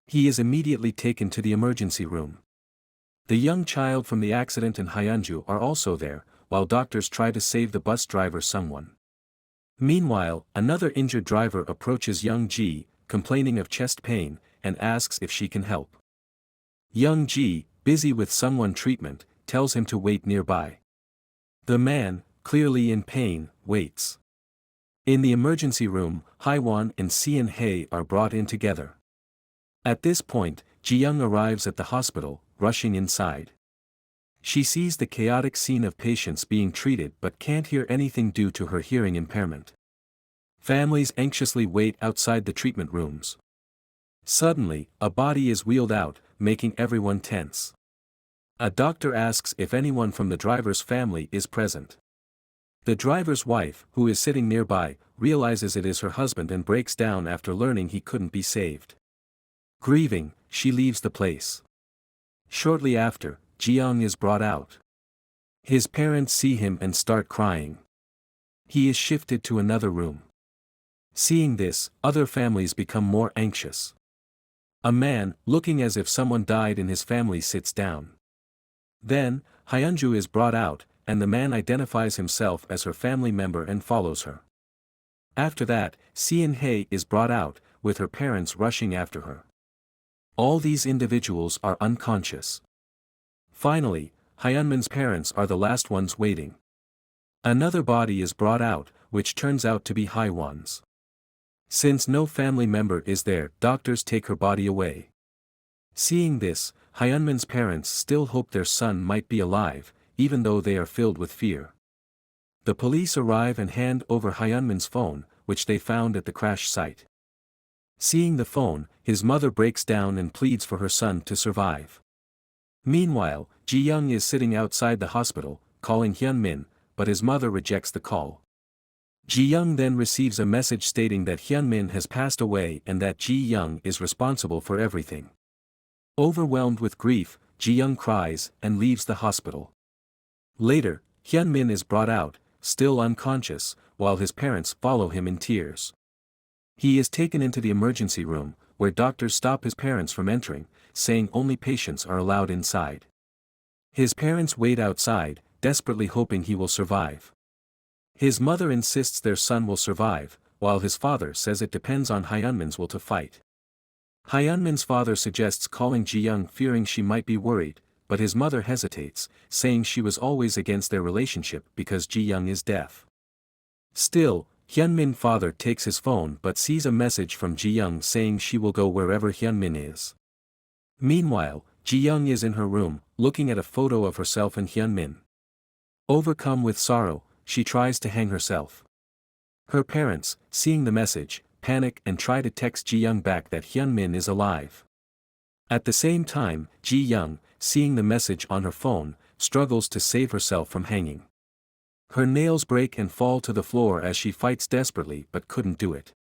He is immediately taken to the emergency room. The young child from the accident and Hyunju are also there, while doctors try to save the bus driver Sungwon. Meanwhile, another injured driver approaches young Ji, complaining of chest pain, and asks if she can help. Young Ji, busy with Sungwon treatment, tells him to wait nearby. The man, clearly in pain, waits. In the emergency room, Haiwan and Seon Hae are brought in together. At this point, Jiyoung arrives at the hospital, rushing inside. She sees the chaotic scene of patients being treated but can't hear anything due to her hearing impairment. Families anxiously wait outside the treatment rooms. Suddenly, a body is wheeled out, making everyone tense. A doctor asks if anyone from the driver's family is present. The driver's wife, who is sitting nearby, realizes it is her husband and breaks down after learning he couldn't be saved. Grieving, she leaves the place. Shortly after, Jiang is brought out. His parents see him and start crying. He is shifted to another room. Seeing this, other families become more anxious. A man, looking as if someone died in his family, sits down. Then, Hyunju is brought out, and the man identifies himself as her family member and follows her. After that, Seon Hae is brought out, with her parents rushing after her. All these individuals are unconscious. Finally, Hyunmin's parents are the last ones waiting. Another body is brought out, which turns out to be Haiwan's. Since no family member is there, doctors take her body away. Seeing this, Hyunmin's parents still hope their son might be alive, even though they are filled with fear. The police arrive and hand over Hyunmin's phone, which they found at the crash site. Seeing the phone, his mother breaks down and pleads for her son to survive. Meanwhile, Jiyoung is sitting outside the hospital, calling Hyunmin, but his mother rejects the call. Jiyoung then receives a message stating that Hyunmin has passed away and that Jiyoung is responsible for everything. Overwhelmed with grief, Jiyoung cries and leaves the hospital. Later, Hyunmin is brought out, still unconscious, while his parents follow him in tears. He is taken into the emergency room, where doctors stop his parents from entering, saying only patients are allowed inside. His parents wait outside, desperately hoping he will survive. His mother insists their son will survive, while his father says it depends on Hyunmin's will to fight. Hyunmin's father suggests calling Jiyoung, fearing she might be worried, but his mother hesitates, saying she was always against their relationship because Jiyoung is deaf. Still, Hyunmin's father takes his phone but sees a message from Jiyoung saying she will go wherever Hyunmin is. Meanwhile, Jiyoung is in her room, looking at a photo of herself and Hyunmin. Overcome with sorrow, she tries to hang herself. Her parents, seeing the message, panic and try to text Jiyoung back that Hyunmin is alive. At the same time, Jiyoung, seeing the message on her phone, struggles to save herself from hanging. Her nails break and fall to the floor as she fights desperately but couldn't do it.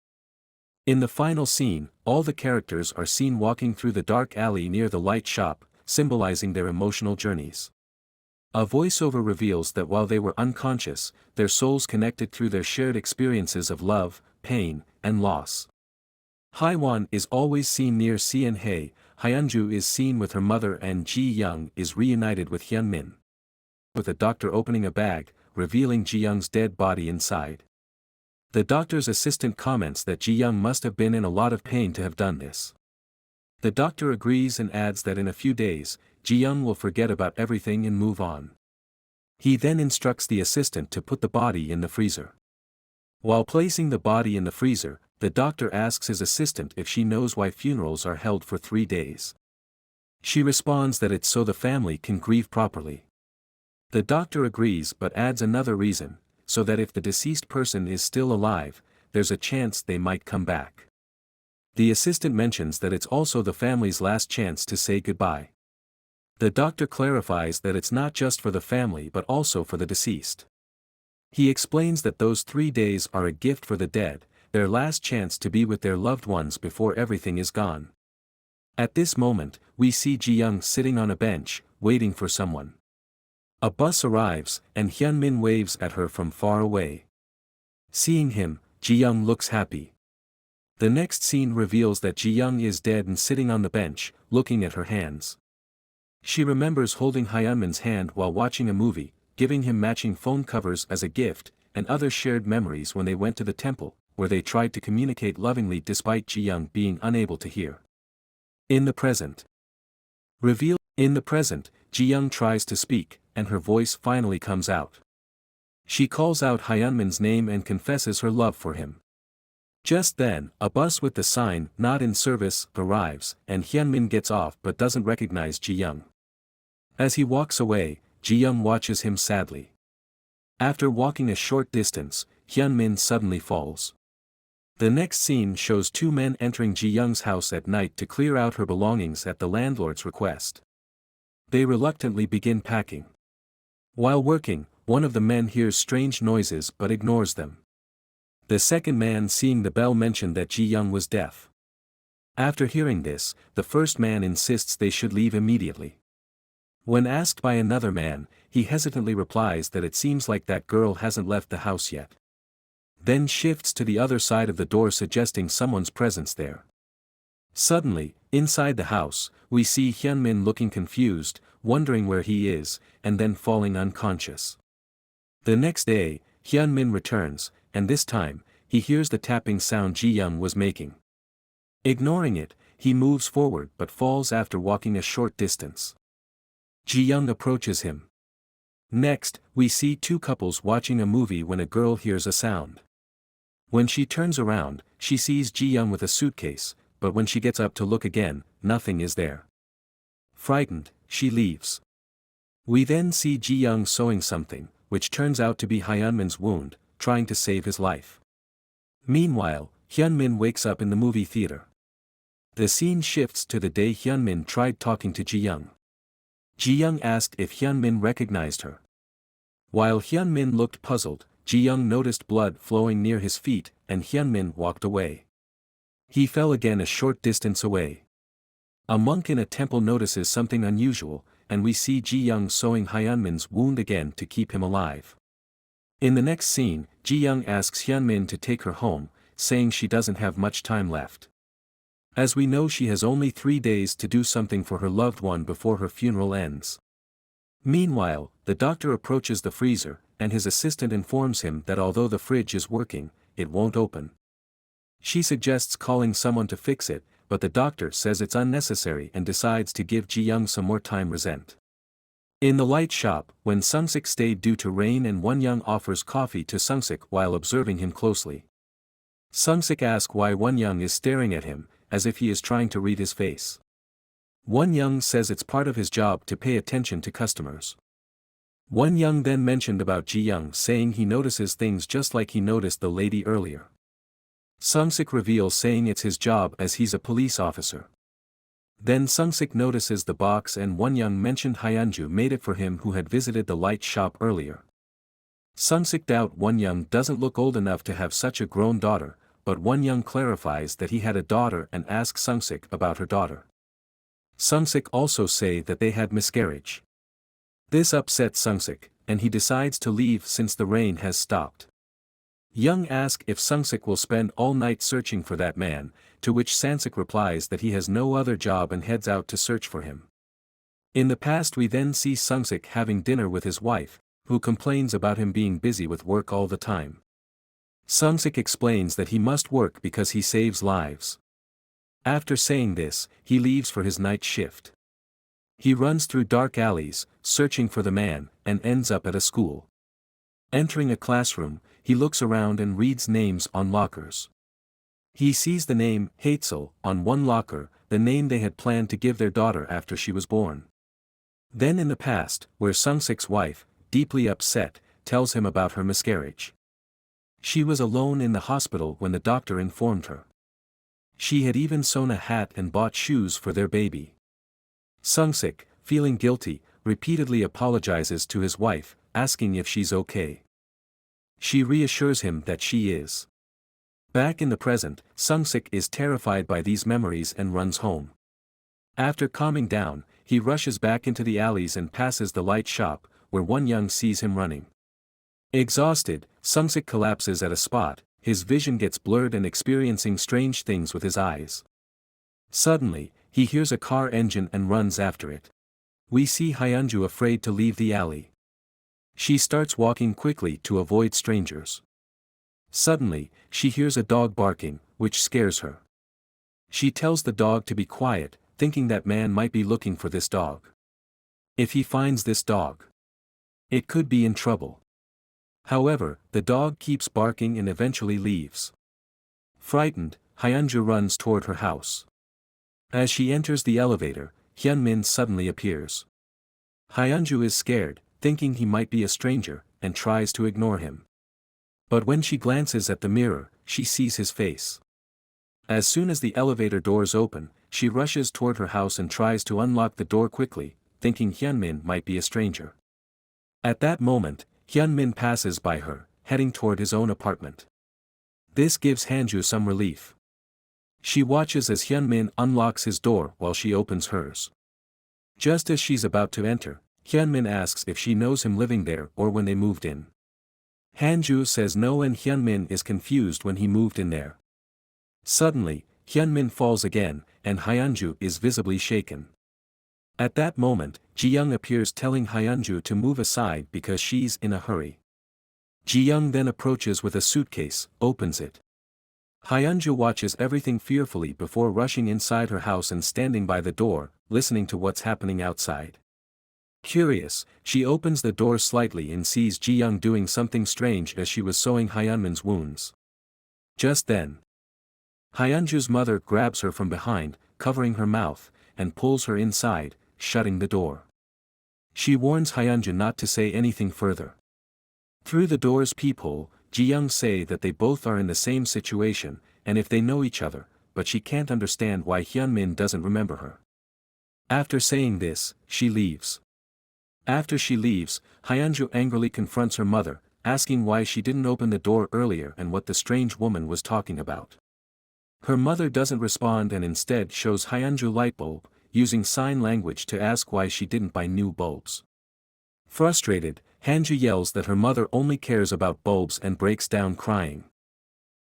In the final scene, all the characters are seen walking through the dark alley near the light shop, symbolizing their emotional journeys. A voiceover reveals that while they were unconscious, their souls connected through their shared experiences of love, pain, and loss. Haiwan is always seen near Seon Hae, Hyunju is seen with her mother, and Ji-young is reunited with Hyunmin. With a doctor opening a bag, revealing Ji-young's dead body inside. The doctor's assistant comments that Ji-young must have been in a lot of pain to have done this. The doctor agrees and adds that in a few days, Ji-young will forget about everything and move on. He then instructs the assistant to put the body in the freezer. While placing the body in the freezer, the doctor asks his assistant if she knows why funerals are held for 3 days. She responds that it's so the family can grieve properly. The doctor agrees but adds another reason, so that if the deceased person is still alive, there's a chance they might come back. The assistant mentions that it's also the family's last chance to say goodbye. The doctor clarifies that it's not just for the family but also for the deceased. He explains that those 3 days are a gift for the dead, their last chance to be with their loved ones before everything is gone. At this moment, we see Jiang sitting on a bench, waiting for someone. A bus arrives, and Hyunmin waves at her from far away. Seeing him, Jiang looks happy. The next scene reveals that Jiang is dead and sitting on the bench, looking at her hands. She remembers holding Hyunmin's hand while watching a movie, giving him matching phone covers as a gift, and other shared memories when they went to the temple, where they tried to communicate lovingly despite Jiang being unable to hear. In the present, Jiang tries to speak, and her voice finally comes out. She calls out Hyunmin's name and confesses her love for him. Just then, a bus with the sign, "Not in service," arrives, and Hyunmin gets off but doesn't recognize Jiang. As he walks away, Jiang watches him sadly. After walking a short distance, Hyunmin suddenly falls. The next scene shows 2 men entering Jiyoung's house at night to clear out her belongings at the landlord's request. They reluctantly begin packing. While working, one of the men hears strange noises but ignores them. The second man, seeing the bell, mentioned that Jiyoung was deaf. After hearing this, the first man insists they should leave immediately. When asked by another man, he hesitantly replies that it seems like that girl hasn't left the house yet. Then shifts to the other side of the door, suggesting someone's presence there. Suddenly, inside the house, we see Hyunmin looking confused, wondering where he is, and then falling unconscious. The next day, Hyunmin returns, and this time, he hears the tapping sound Jiyoung was making. Ignoring it, he moves forward but falls after walking a short distance. Jiyoung approaches him. Next, we see 2 couples watching a movie when a girl hears a sound. When she turns around, she sees Jiyoung with a suitcase, but when she gets up to look again, nothing is there. Frightened, she leaves. We then see Jiyoung sewing something, which turns out to be Hyunmin's wound, trying to save his life. Meanwhile, Hyunmin wakes up in the movie theater. The scene shifts to the day Hyunmin tried talking to Jiyoung. Jiyoung asked if Hyunmin recognized her. While Hyunmin looked puzzled, Jiyoung noticed blood flowing near his feet, and Hyunmin walked away. He fell again a short distance away. A monk in a temple notices something unusual, and we see Jiyoung sewing Hyunmin's wound again to keep him alive. In the next scene, Jiyoung asks Hyunmin to take her home, saying she doesn't have much time left. As we know, she has only 3 days to do something for her loved one before her funeral ends. Meanwhile, the doctor approaches the freezer, and his assistant informs him that although the fridge is working, it won't open. She suggests calling someone to fix it, but the doctor says it's unnecessary and decides to give Jiyoung some more time. In the light shop, when Sungsik stayed due to rain, and Wonyoung offers coffee to Sungsik while observing him closely. Sungsik asks why Wonyoung is staring at him, as if he is trying to read his face. Wonyoung says it's part of his job to pay attention to customers. Wonyoung then mentioned about Jiyoung, saying he notices things just like he noticed the lady earlier. Sungsik reveals saying it's his job as he's a police officer. Then Sungsik notices the box, and Wonyoung mentioned Hyunju made it for him, who had visited the light shop earlier. Sungsik doubt Wonyoung doesn't look old enough to have such a grown daughter, but Wonyoung clarifies that he had a daughter and asks Sungsik about her daughter. Sungsik also say that they had miscarriage. This upsets Sungsik, and he decides to leave since the rain has stopped. Young asks if Sungsik will spend all night searching for that man, to which Sansik replies that he has no other job and heads out to search for him. In the past, we then see Sungsik having dinner with his wife, who complains about him being busy with work all the time. Sungsik explains that he must work because he saves lives. After saying this, he leaves for his night shift. He runs through dark alleys, searching for the man, and ends up at a school. Entering a classroom, he looks around and reads names on lockers. He sees the name, Hazel, on one locker, the name they had planned to give their daughter after she was born. Then in the past, where Sung-sik's wife, deeply upset, tells him about her miscarriage. She was alone in the hospital when the doctor informed her. She had even sewn a hat and bought shoes for their baby. Sung-sik, feeling guilty, repeatedly apologizes to his wife, asking if she's okay. She reassures him that she is. Back in the present, Sung-sik is terrified by these memories and runs home. After calming down, he rushes back into the alleys and passes the light shop, where Won-young sees him running. Exhausted, Sung-sik collapses at a spot, his vision gets blurred and experiencing strange things with his eyes. Suddenly, he hears a car engine and runs after it. We see Hyunju afraid to leave the alley. She starts walking quickly to avoid strangers. Suddenly, she hears a dog barking, which scares her. She tells the dog to be quiet, thinking that man might be looking for this dog. If he finds this dog, it could be in trouble. However, the dog keeps barking and eventually leaves. Frightened, Hyunju runs toward her house. As she enters the elevator, Hyunmin suddenly appears. Hyunju is scared, thinking he might be a stranger, and tries to ignore him. But when she glances at the mirror, she sees his face. As soon as the elevator doors open, she rushes toward her house and tries to unlock the door quickly, thinking Hyunmin might be a stranger. At that moment, Hyunmin passes by her, heading toward his own apartment. This gives Hanju some relief. She watches as Hyunmin unlocks his door while she opens hers. Just as she's about to enter, Hyunmin asks if she knows him living there or when they moved in. Hanju says no and Hyunmin is confused when he moved in there. Suddenly, Hyunmin falls again, and Hyunju is visibly shaken. At that moment, Jiang appears telling Hyunju to move aside because she's in a hurry. Jiang then approaches with a suitcase, opens it. Hyunju watches everything fearfully before rushing inside her house and standing by the door, listening to what's happening outside. Curious, she opens the door slightly and sees Jiang doing something strange as she was sewing Hyunmin's wounds. Just then, Hyunju's mother grabs her from behind, covering her mouth, and pulls her inside, shutting the door. She warns Hyunju not to say anything further. Through the door's peephole, Jiang say that they both are in the same situation, and if they know each other, but she can't understand why Hyunmin doesn't remember her. After saying this, she leaves. After she leaves, Hyunju angrily confronts her mother, asking why she didn't open the door earlier and what the strange woman was talking about. Her mother doesn't respond and instead shows Hyunju light bulb, using sign language to ask why she didn't buy new bulbs. Frustrated, Hanju yells that her mother only cares about bulbs and breaks down crying.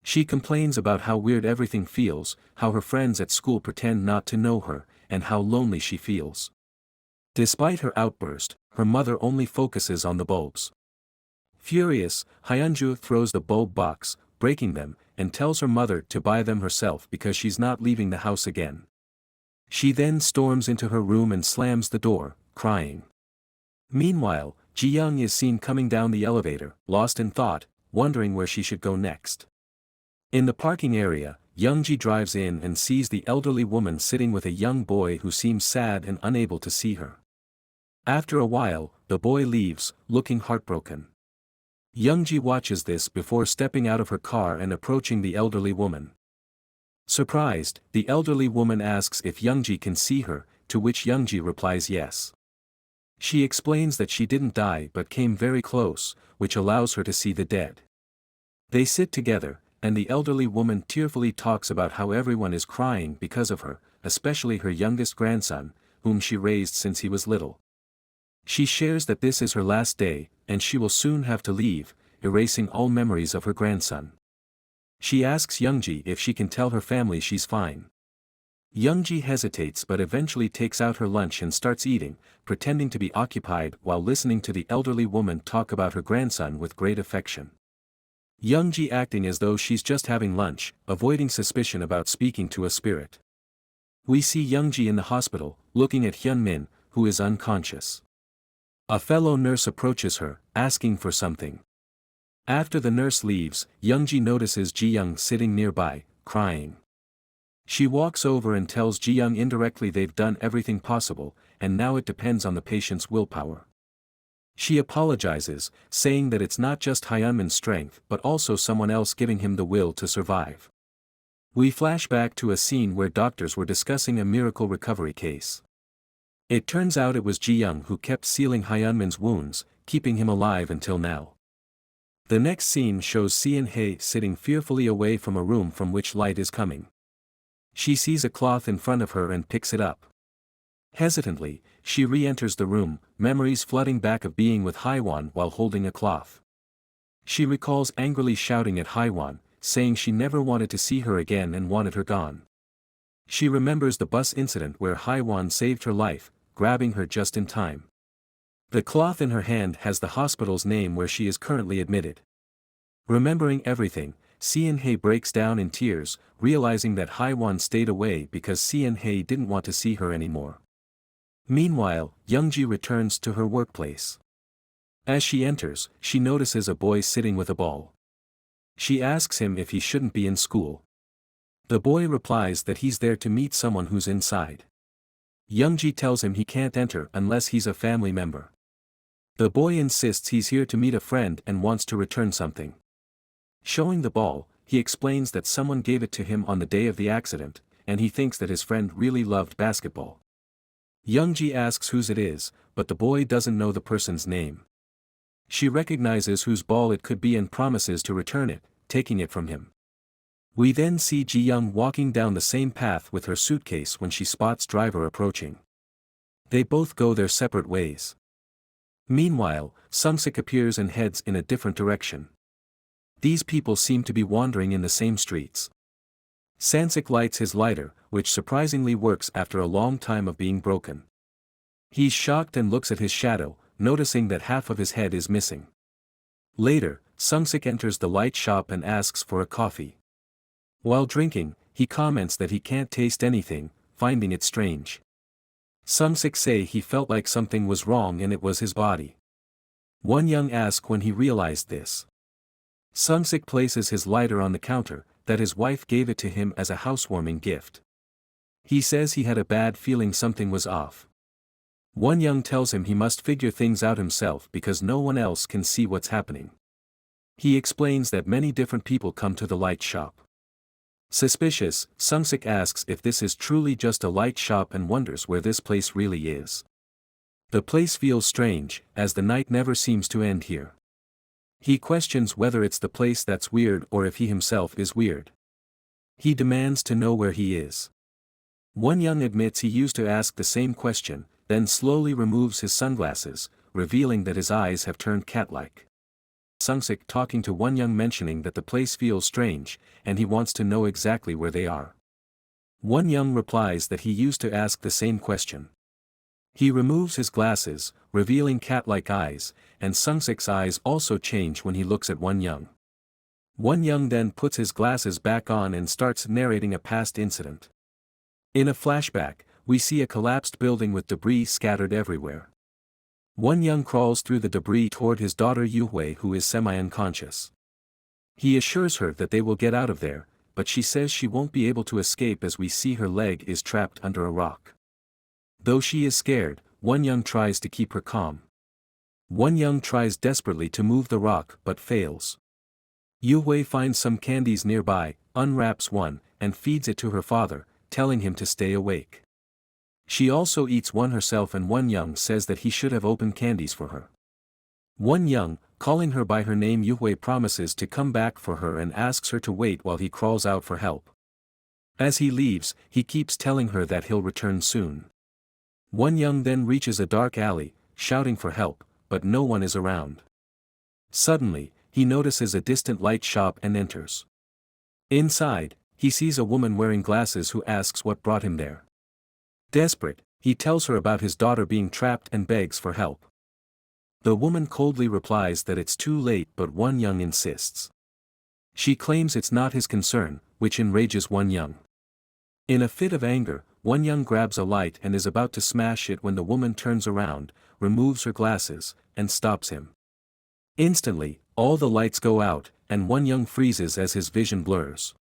She complains about how weird everything feels, how her friends at school pretend not to know her, and how lonely she feels. Despite her outburst, her mother only focuses on the bulbs. Furious, Hyunju throws the bulb box, breaking them, and tells her mother to buy them herself because she's not leaving the house again. She then storms into her room and slams the door, crying. Meanwhile, Jiang is seen coming down the elevator, lost in thought, wondering where she should go next. In the parking area, Youngji drives in and sees the elderly woman sitting with a young boy who seems sad and unable to see her. After a while, the boy leaves, looking heartbroken. Youngji watches this before stepping out of her car and approaching the elderly woman. Surprised, the elderly woman asks if Youngji can see her, to which Youngji replies yes. She explains that she didn't die but came very close, which allows her to see the dead. They sit together, and the elderly woman tearfully talks about how everyone is crying because of her, especially her youngest grandson, whom she raised since he was little. She shares that this is her last day, and she will soon have to leave, erasing all memories of her grandson. She asks Youngji if she can tell her family she's fine. Youngji hesitates but eventually takes out her lunch and starts eating, pretending to be occupied while listening to the elderly woman talk about her grandson with great affection. Youngji acting as though she's just having lunch, avoiding suspicion about speaking to a spirit. We see Youngji in the hospital, looking at Hyunmin, who is unconscious. A fellow nurse approaches her, asking for something. After the nurse leaves, Youngji notices Jiang sitting nearby, crying. She walks over and tells Jiang indirectly they've done everything possible, and now it depends on the patient's willpower. She apologizes, saying that it's not just Hyunmin's strength but also someone else giving him the will to survive. We flash back to a scene where doctors were discussing a miracle recovery case. It turns out it was Jiang who kept sealing Hyunmin's wounds, keeping him alive until now. The next scene shows Seon-hae sitting fearfully away from a room from which light is coming. She sees a cloth in front of her and picks it up. Hesitantly, she re-enters the room, memories flooding back of being with Haiwan while holding a cloth. She recalls angrily shouting at Haiwan, saying she never wanted to see her again and wanted her gone. She remembers the bus incident where Haiwan saved her life, grabbing her just in time. The cloth in her hand has the hospital's name where she is currently admitted. Remembering everything, Seon-hae breaks down in tears, realizing that Haiwan stayed away because Seon-hae didn't want to see her anymore. Meanwhile, Youngji returns to her workplace. As she enters, she notices a boy sitting with a ball. She asks him if he shouldn't be in school. The boy replies that he's there to meet someone who's inside. Youngji tells him he can't enter unless he's a family member. The boy insists he's here to meet a friend and wants to return something. Showing the ball, he explains that someone gave it to him on the day of the accident, and he thinks that his friend really loved basketball. Youngji asks whose it is, but the boy doesn't know the person's name. She recognizes whose ball it could be and promises to return it, taking it from him. We then see Jiang walking down the same path with her suitcase when she spots Driver approaching. They both go their separate ways. Meanwhile, Sungsik appears and heads in a different direction. These people seem to be wandering in the same streets. Sansik lights his lighter, which surprisingly works after a long time of being broken. He's shocked and looks at his shadow, noticing that half of his head is missing. Later, Sungsik enters the light shop and asks for a coffee. While drinking, he comments that he can't taste anything, finding it strange. Sungsik says he felt like something was wrong and it was his body. Won-young asks when he realized this. Sungsik places his lighter on the counter, that his wife gave it to him as a housewarming gift. He says he had a bad feeling something was off. Won-young tells him he must figure things out himself because no one else can see what's happening. He explains that many different people come to the light shop. Suspicious, Sungsik asks if this is truly just a light shop and wonders where this place really is. The place feels strange, as the night never seems to end here. He questions whether it's the place that's weird or if he himself is weird. He demands to know where he is. Won-young admits he used to ask the same question, then slowly removes his sunglasses, revealing that his eyes have turned cat-like. Sungsik talking to Won-young mentioning that the place feels strange, and he wants to know exactly where they are. Won-young replies that he used to ask the same question. He removes his glasses, revealing cat-like eyes, and Sungsik's eyes also change when he looks at Won-young. Won-young then puts his glasses back on and starts narrating a past incident. In a flashback, we see a collapsed building with debris scattered everywhere. Won-young crawls through the debris toward his daughter Yu-hui, who is semi-unconscious. He assures her that they will get out of there, but she says she won't be able to escape as we see her leg is trapped under a rock. Though she is scared, Won-young tries to keep her calm. Won-young tries desperately to move the rock but fails. Yu-hui finds some candies nearby, unwraps one, and feeds it to her father, telling him to stay awake. She also eats one herself and Won-young says that he should have opened candies for her. Won-young, calling her by her name Yu-hui promises to come back for her and asks her to wait while he crawls out for help. As he leaves, he keeps telling her that he'll return soon. Won-young then reaches a dark alley, shouting for help, but no one is around. Suddenly, he notices a distant light shop and enters. Inside, he sees a woman wearing glasses who asks what brought him there. Desperate, he tells her about his daughter being trapped and begs for help. The woman coldly replies that it's too late, but Won-young insists. She claims it's not his concern, which enrages Won-young. In a fit of anger, Won-young grabs a light and is about to smash it when the woman turns around, removes her glasses, and stops him. Instantly, all the lights go out, and Won-young freezes as his vision blurs.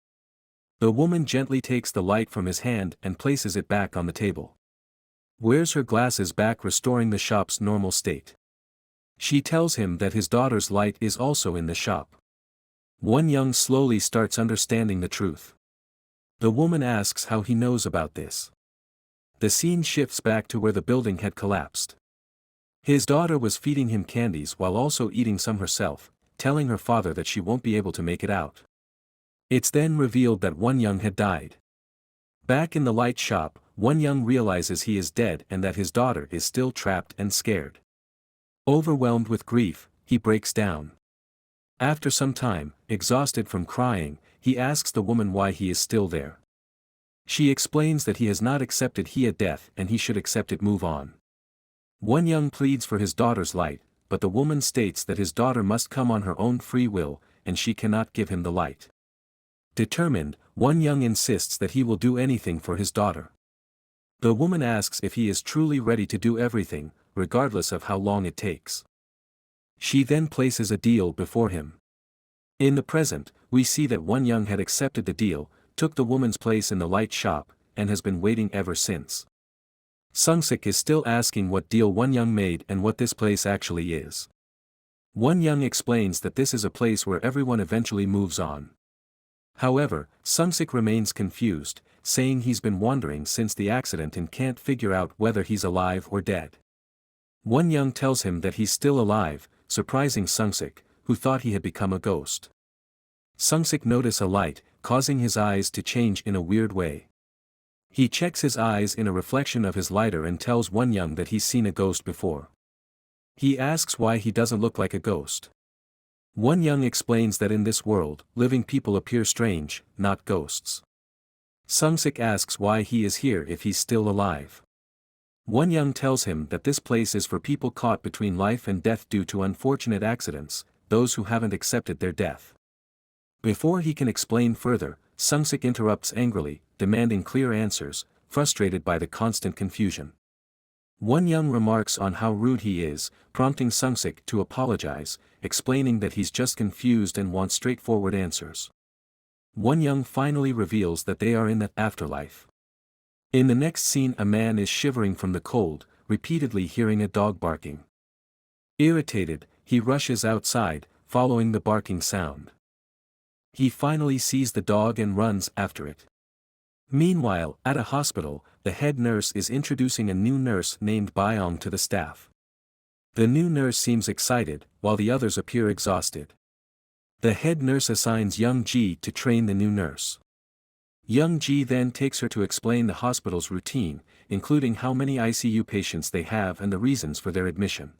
The woman gently takes the light from his hand and places it back on the table. Wears her glasses back, restoring the shop's normal state. She tells him that his daughter's light is also in the shop. Jiang slowly starts understanding the truth. The woman asks how he knows about this. The scene shifts back to where the building had collapsed. His daughter was feeding him candies while also eating some herself, telling her father that she won't be able to make it out. It's then revealed that Jiang had died. Back in the light shop, Jiang realizes he is dead and that his daughter is still trapped and scared. Overwhelmed with grief, he breaks down. After some time, exhausted from crying, he asks the woman why he is still there. She explains that he has not accepted death and he should accept it, move on. Jiang pleads for his daughter's light, but the woman states that his daughter must come on her own free will, and she cannot give him the light. Determined, Jiang insists that he will do anything for his daughter. The woman asks if he is truly ready to do everything, regardless of how long it takes. She then places a deal before him. In the present, we see that Jiang had accepted the deal, took the woman's place in the light shop, and has been waiting ever since. Sungsik is still asking what deal Jiang made and what this place actually is. Jiang explains that this is a place where everyone eventually moves on. However, Sungsik remains confused, saying he's been wandering since the accident and can't figure out whether he's alive or dead. Jiang tells him that he's still alive, surprising Sungsik, who thought he had become a ghost. Sungsik notices a light, causing his eyes to change in a weird way. He checks his eyes in a reflection of his lighter and tells Jiang that he's seen a ghost before. He asks why he doesn't look like a ghost. Jiang explains that in this world, living people appear strange, not ghosts. Sungsik asks why he is here if he's still alive. Jiang tells him that this place is for people caught between life and death due to unfortunate accidents, those who haven't accepted their death. Before he can explain further, Sungsik interrupts angrily, demanding clear answers, frustrated by the constant confusion. Jiang remarks on how rude he is, prompting Sungsik to apologize, explaining that he's just confused and wants straightforward answers. Jiang finally reveals that they are in the afterlife. In the next scene, a man is shivering from the cold, repeatedly hearing a dog barking. Irritated, he rushes outside, following the barking sound. He finally sees the dog and runs after it. Meanwhile, at a hospital, the head nurse is introducing a new nurse named Jiang to the staff. The new nurse seems excited, while the others appear exhausted. The head nurse assigns Young Ji to train the new nurse. Young Ji then takes her to explain the hospital's routine, including how many ICU patients they have and the reasons for their admission.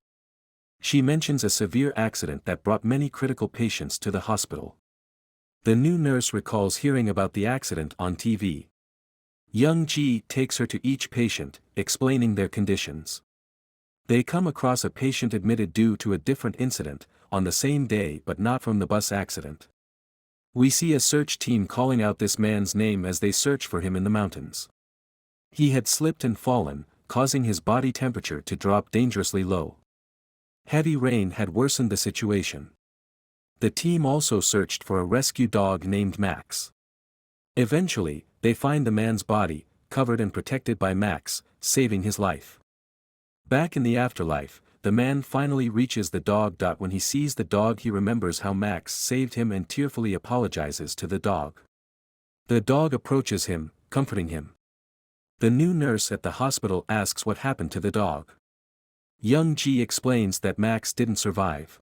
She mentions a severe accident that brought many critical patients to the hospital. The new nurse recalls hearing about the accident on TV. Young Ji takes her to each patient, explaining their conditions. They come across a patient admitted due to a different incident, on the same day but not from the bus accident. We see a search team calling out this man's name as they search for him in the mountains. He had slipped and fallen, causing his body temperature to drop dangerously low. Heavy rain had worsened the situation. The team also searched for a rescue dog named Max. Eventually, they find the man's body, covered and protected by Max, saving his life. Back in the afterlife, the man finally reaches the dog. When he sees the dog, he remembers how Max saved him and tearfully apologizes to the dog. The dog approaches him, comforting him. The new nurse at the hospital asks what happened to the dog. Young Ji explains that Max didn't survive.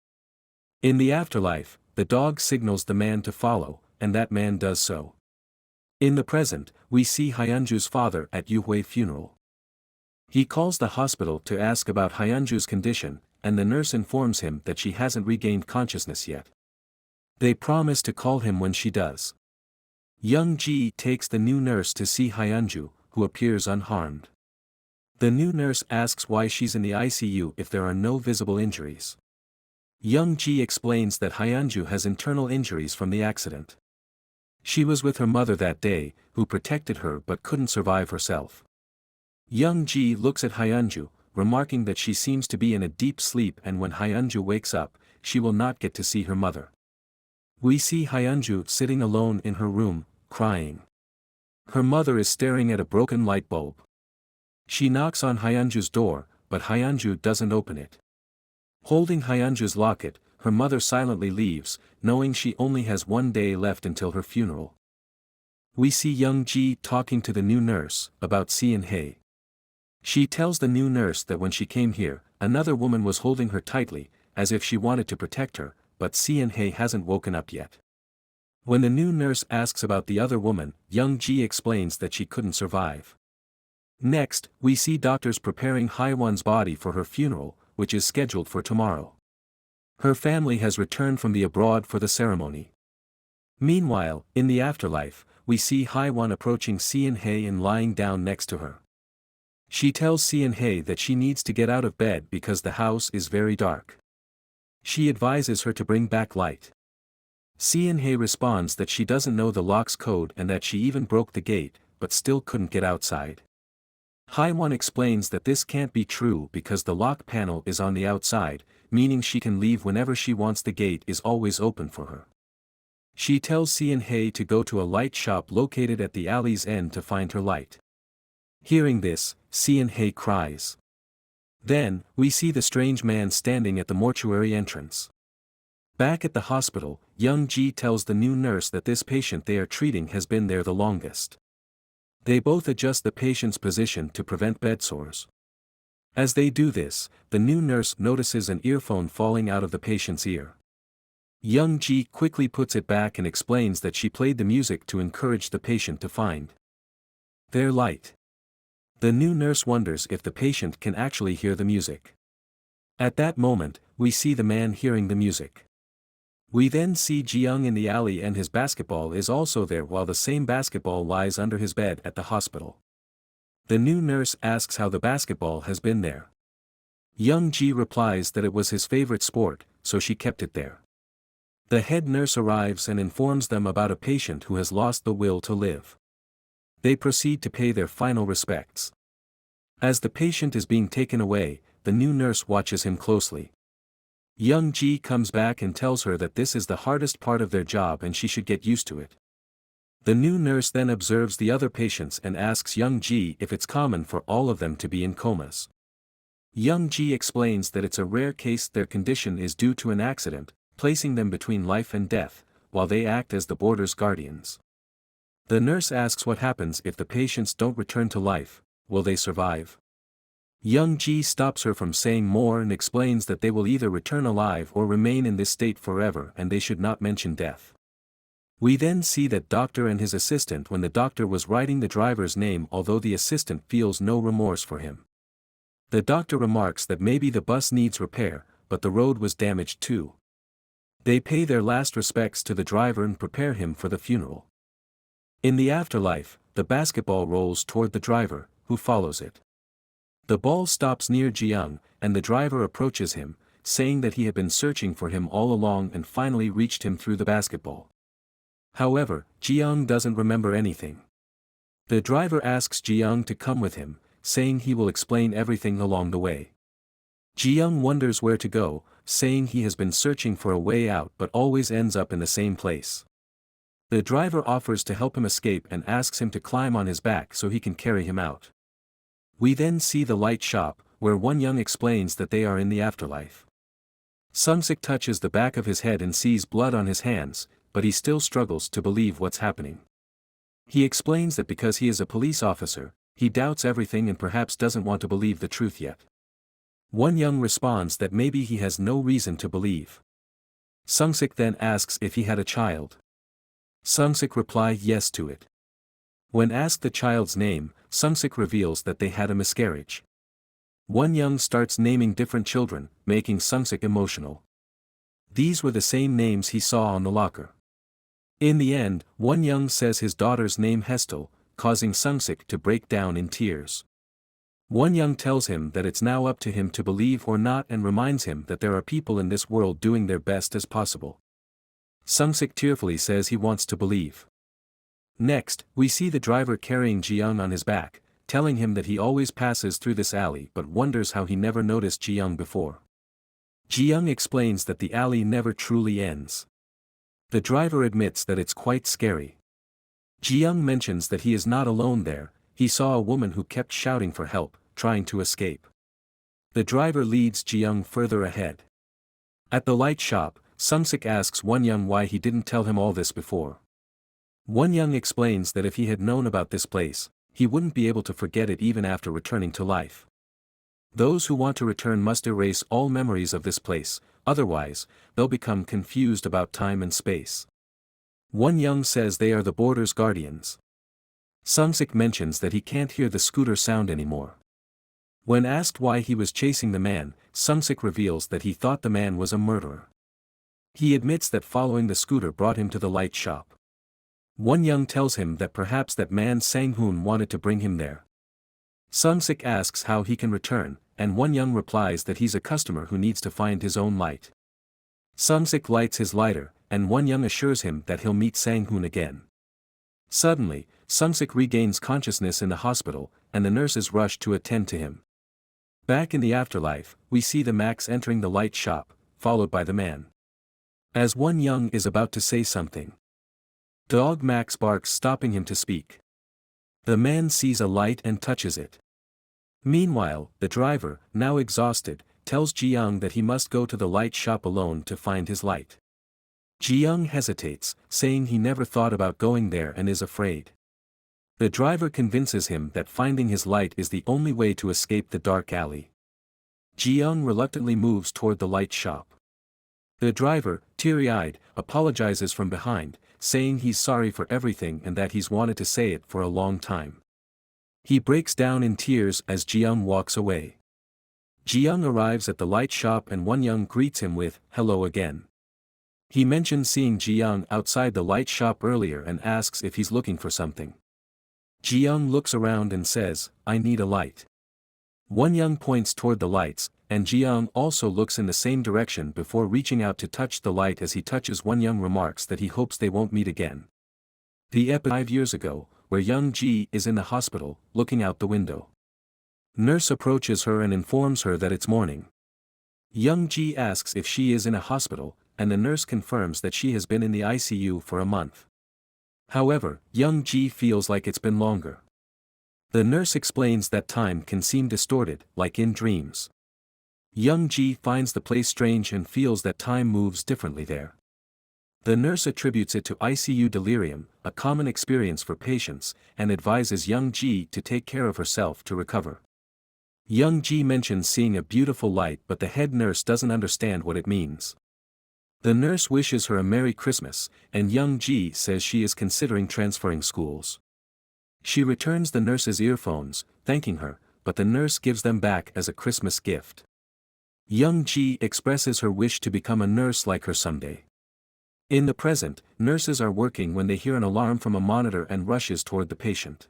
In the afterlife, the dog signals the man to follow, and that man does so. In the present, we see Hyunju's father at Yuhui's funeral. He calls the hospital to ask about Hyunju's condition, and the nurse informs him that she hasn't regained consciousness yet. They promise to call him when she does. Young Ji takes the new nurse to see Hyunju, who appears unharmed. The new nurse asks why she's in the ICU if there are no visible injuries. Young Ji explains that Hyunju has internal injuries from the accident. She was with her mother that day, who protected her but couldn't survive herself. Young Ji looks at Hyunju, remarking that she seems to be in a deep sleep, and when Hyunju wakes up, she will not get to see her mother. We see Hyunju sitting alone in her room, crying. Her mother is staring at a broken light bulb. She knocks on Hyunju's door, but Hyunju doesn't open it. Holding Hyunju's locket, her mother silently leaves, knowing she only has one day left until her funeral. We see Young Ji talking to the new nurse about Seon-hae. She tells the new nurse that when she came here, another woman was holding her tightly, as if she wanted to protect her, but Seon-hae hasn't woken up yet. When the new nurse asks about the other woman, Young Ji explains that she couldn't survive. Next, we see doctors preparing Haiwan's body for her funeral, which is scheduled for tomorrow. Her family has returned from the abroad for the ceremony. Meanwhile, in the afterlife, we see Haiwan approaching Seon-hae and lying down next to her. She tells Seon-hae that she needs to get out of bed because the house is very dark. She advises her to bring back light. Seon-hae responds that she doesn't know the lock's code and that she even broke the gate, but still couldn't get outside. Haiwan explains that this can't be true because the lock panel is on the outside, meaning she can leave whenever she wants. The gate is always open for her. She tells Seon-hae to go to a light shop located at the alley's end to find her light. Hearing this, Seon-hae cries. Then, we see the strange man standing at the mortuary entrance. Back at the hospital, Young Ji tells the new nurse that this patient they are treating has been there the longest. They both adjust the patient's position to prevent bed sores. As they do this, the new nurse notices an earphone falling out of the patient's ear. Young Ji quickly puts it back and explains that she played the music to encourage the patient to find their light. The new nurse wonders if the patient can actually hear the music. At that moment, we see the man hearing the music. We then see Jiang in the alley and his basketball is also there while the same basketball lies under his bed at the hospital. The new nurse asks how the basketball has been there. Young Ji replies that it was his favorite sport, so she kept it there. The head nurse arrives and informs them about a patient who has lost the will to live. They proceed to pay their final respects. As the patient is being taken away, the new nurse watches him closely. Young Ji comes back and tells her that this is the hardest part of their job and she should get used to it. The new nurse then observes the other patients and asks Young Ji if it's common for all of them to be in comas. Young Ji explains that it's a rare case. Their condition is due to an accident, placing them between life and death, while they act as the border's guardians. The nurse asks what happens if the patients don't return to life, will they survive? Young Ji stops her from saying more and explains that they will either return alive or remain in this state forever and they should not mention death. We then see that doctor and his assistant when the doctor was writing the driver's name although the assistant feels no remorse for him. The doctor remarks that maybe the bus needs repair, but the road was damaged too. They pay their last respects to the driver and prepare him for the funeral. In the afterlife, the basketball rolls toward the driver, who follows it. The ball stops near Jiang, and the driver approaches him, saying that he had been searching for him all along and finally reached him through the basketball. However, Jiang doesn't remember anything. The driver asks Jiang to come with him, saying he will explain everything along the way. Jiang wonders where to go, saying he has been searching for a way out but always ends up in the same place. The driver offers to help him escape and asks him to climb on his back so he can carry him out. We then see the light shop, where Won-young explains that they are in the afterlife. Sung-sik touches the back of his head and sees blood on his hands, but he still struggles to believe what's happening. He explains that because he is a police officer, he doubts everything and perhaps doesn't want to believe the truth yet. Won-young responds that maybe he has no reason to believe. Sung-sik then asks if he had a child. Sung-sik replies yes to it. When asked the child's name, Sung-sik reveals that they had a miscarriage. Won-young starts naming different children, making Sung-sik emotional. These were the same names he saw on the locker. In the end, Won-young says his daughter's name Hestel, causing Sung-sik to break down in tears. Won-young tells him that it's now up to him to believe or not and reminds him that there are people in this world doing their best as possible. Sung-sik tearfully says he wants to believe. Next, we see the driver carrying Jiang on his back, telling him that he always passes through this alley but wonders how he never noticed Jiang before. Jiang explains that the alley never truly ends. The driver admits that it's quite scary. Jiang mentions that he is not alone there, he saw a woman who kept shouting for help, trying to escape. The driver leads Jiang further ahead. At the light shop, Sungsik asks Wonyoung why he didn't tell him all this before. Wonyoung explains that if he had known about this place, he wouldn't be able to forget it even after returning to life. Those who want to return must erase all memories of this place, otherwise, they'll become confused about time and space. Wonyoung says they are the border's guardians. Sungsik mentions that he can't hear the scooter sound anymore. When asked why he was chasing the man, Sungsik reveals that he thought the man was a murderer. He admits that following the scooter brought him to the light shop. Wonyoung tells him that perhaps that man Sang-hoon wanted to bring him there. Sungsik asks how he can return, and Wonyoung replies that he's a customer who needs to find his own light. Sungsik lights his lighter, and Wonyoung assures him that he'll meet Sang-hoon again. Suddenly, Sungsik regains consciousness in the hospital, and the nurses rush to attend to him. Back in the afterlife, we see the Max entering the light shop, followed by the man. As Wonyoung is about to say something, dog Max barks, stopping him to speak. The man sees a light and touches it. Meanwhile, the driver, now exhausted, tells Jiang that he must go to the light shop alone to find his light. Jiang hesitates, saying he never thought about going there and is afraid. The driver convinces him that finding his light is the only way to escape the dark alley. Jiang reluctantly moves toward the light shop. The driver, teary-eyed, apologizes from behind, saying he's sorry for everything and that he's wanted to say it for a long time. He breaks down in tears as Jiang walks away. Jiang arrives at the light shop and Wonyoung greets him with, "Hello again." He mentions seeing Jiang outside the light shop earlier and asks if he's looking for something. Jiang looks around and says, "I need a light." Wonyoung points toward the lights, and Jiang also looks in the same direction before reaching out to touch the light. As he touches, Wonyoung remarks that he hopes they won't meet again. The episode 5 years ago, where young Ji is in the hospital, looking out the window. Nurse approaches her and informs her that it's morning. Young Ji asks if she is in a hospital, and the nurse confirms that she has been in the ICU for a month. However, young Ji feels like it's been longer. The nurse explains that time can seem distorted, like in dreams. Young Ji finds the place strange and feels that time moves differently there. The nurse attributes it to ICU delirium, a common experience for patients, and advises young Ji to take care of herself to recover. Young Ji mentions seeing a beautiful light, but the head nurse doesn't understand what it means. The nurse wishes her a Merry Christmas, and young Ji says she is considering transferring schools. She returns the nurse's earphones, thanking her, but the nurse gives them back as a Christmas gift. Young Ji expresses her wish to become a nurse like her someday. In the present, nurses are working when they hear an alarm from a monitor and rushes toward the patient.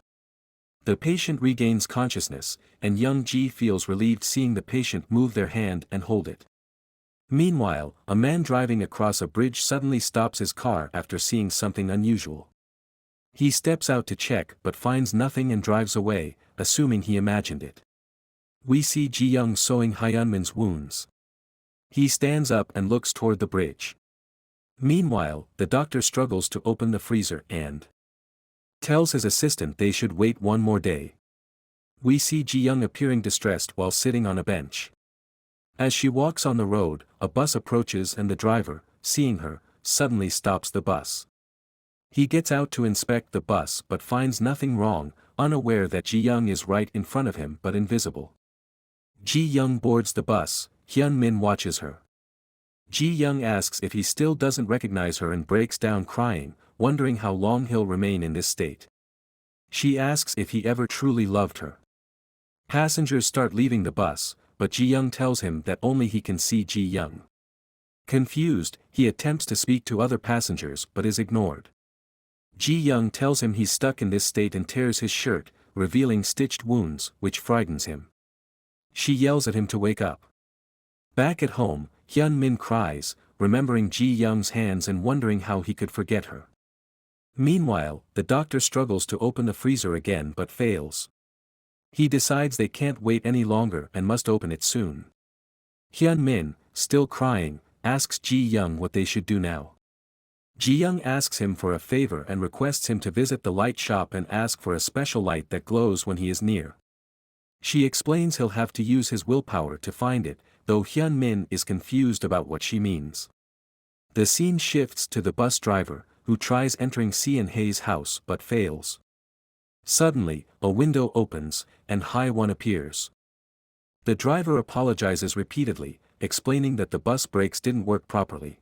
The patient regains consciousness, and young Ji feels relieved seeing the patient move their hand and hold it. Meanwhile, a man driving across a bridge suddenly stops his car after seeing something unusual. He steps out to check but finds nothing and drives away, assuming he imagined it. We see Ji-young sewing Hyunmin's wounds. He stands up and looks toward the bridge. Meanwhile, the doctor struggles to open the freezer and tells his assistant they should wait one more day. We see Ji-young appearing distressed while sitting on a bench. As she walks on the road, a bus approaches and the driver, seeing her, suddenly stops the bus. He gets out to inspect the bus but finds nothing wrong, unaware that Ji-young is right in front of him but invisible. Ji-young boards the bus. Hyun-min watches her. Ji-young asks if he still doesn't recognize her and breaks down crying, wondering how long he'll remain in this state. She asks if he ever truly loved her. Passengers start leaving the bus, but Ji-young tells him that only he can see Ji-young. Confused, he attempts to speak to other passengers but is ignored. Ji-young tells him he's stuck in this state and tears his shirt, revealing stitched wounds, which frightens him. She yells at him to wake up. Back at home, Hyun-min cries, remembering Ji-young's hands and wondering how he could forget her. Meanwhile, the doctor struggles to open the freezer again but fails. He decides they can't wait any longer and must open it soon. Hyun-min, still crying, asks Ji-young what they should do now. Jiang asks him for a favor and requests him to visit the light shop and ask for a special light that glows when he is near. She explains he'll have to use his willpower to find it, though Hyun Min is confused about what she means. The scene shifts to the bus driver, who tries entering Si-Hae's house but fails. Suddenly, a window opens, and Hae-won appears. The driver apologizes repeatedly, explaining that the bus brakes didn't work properly.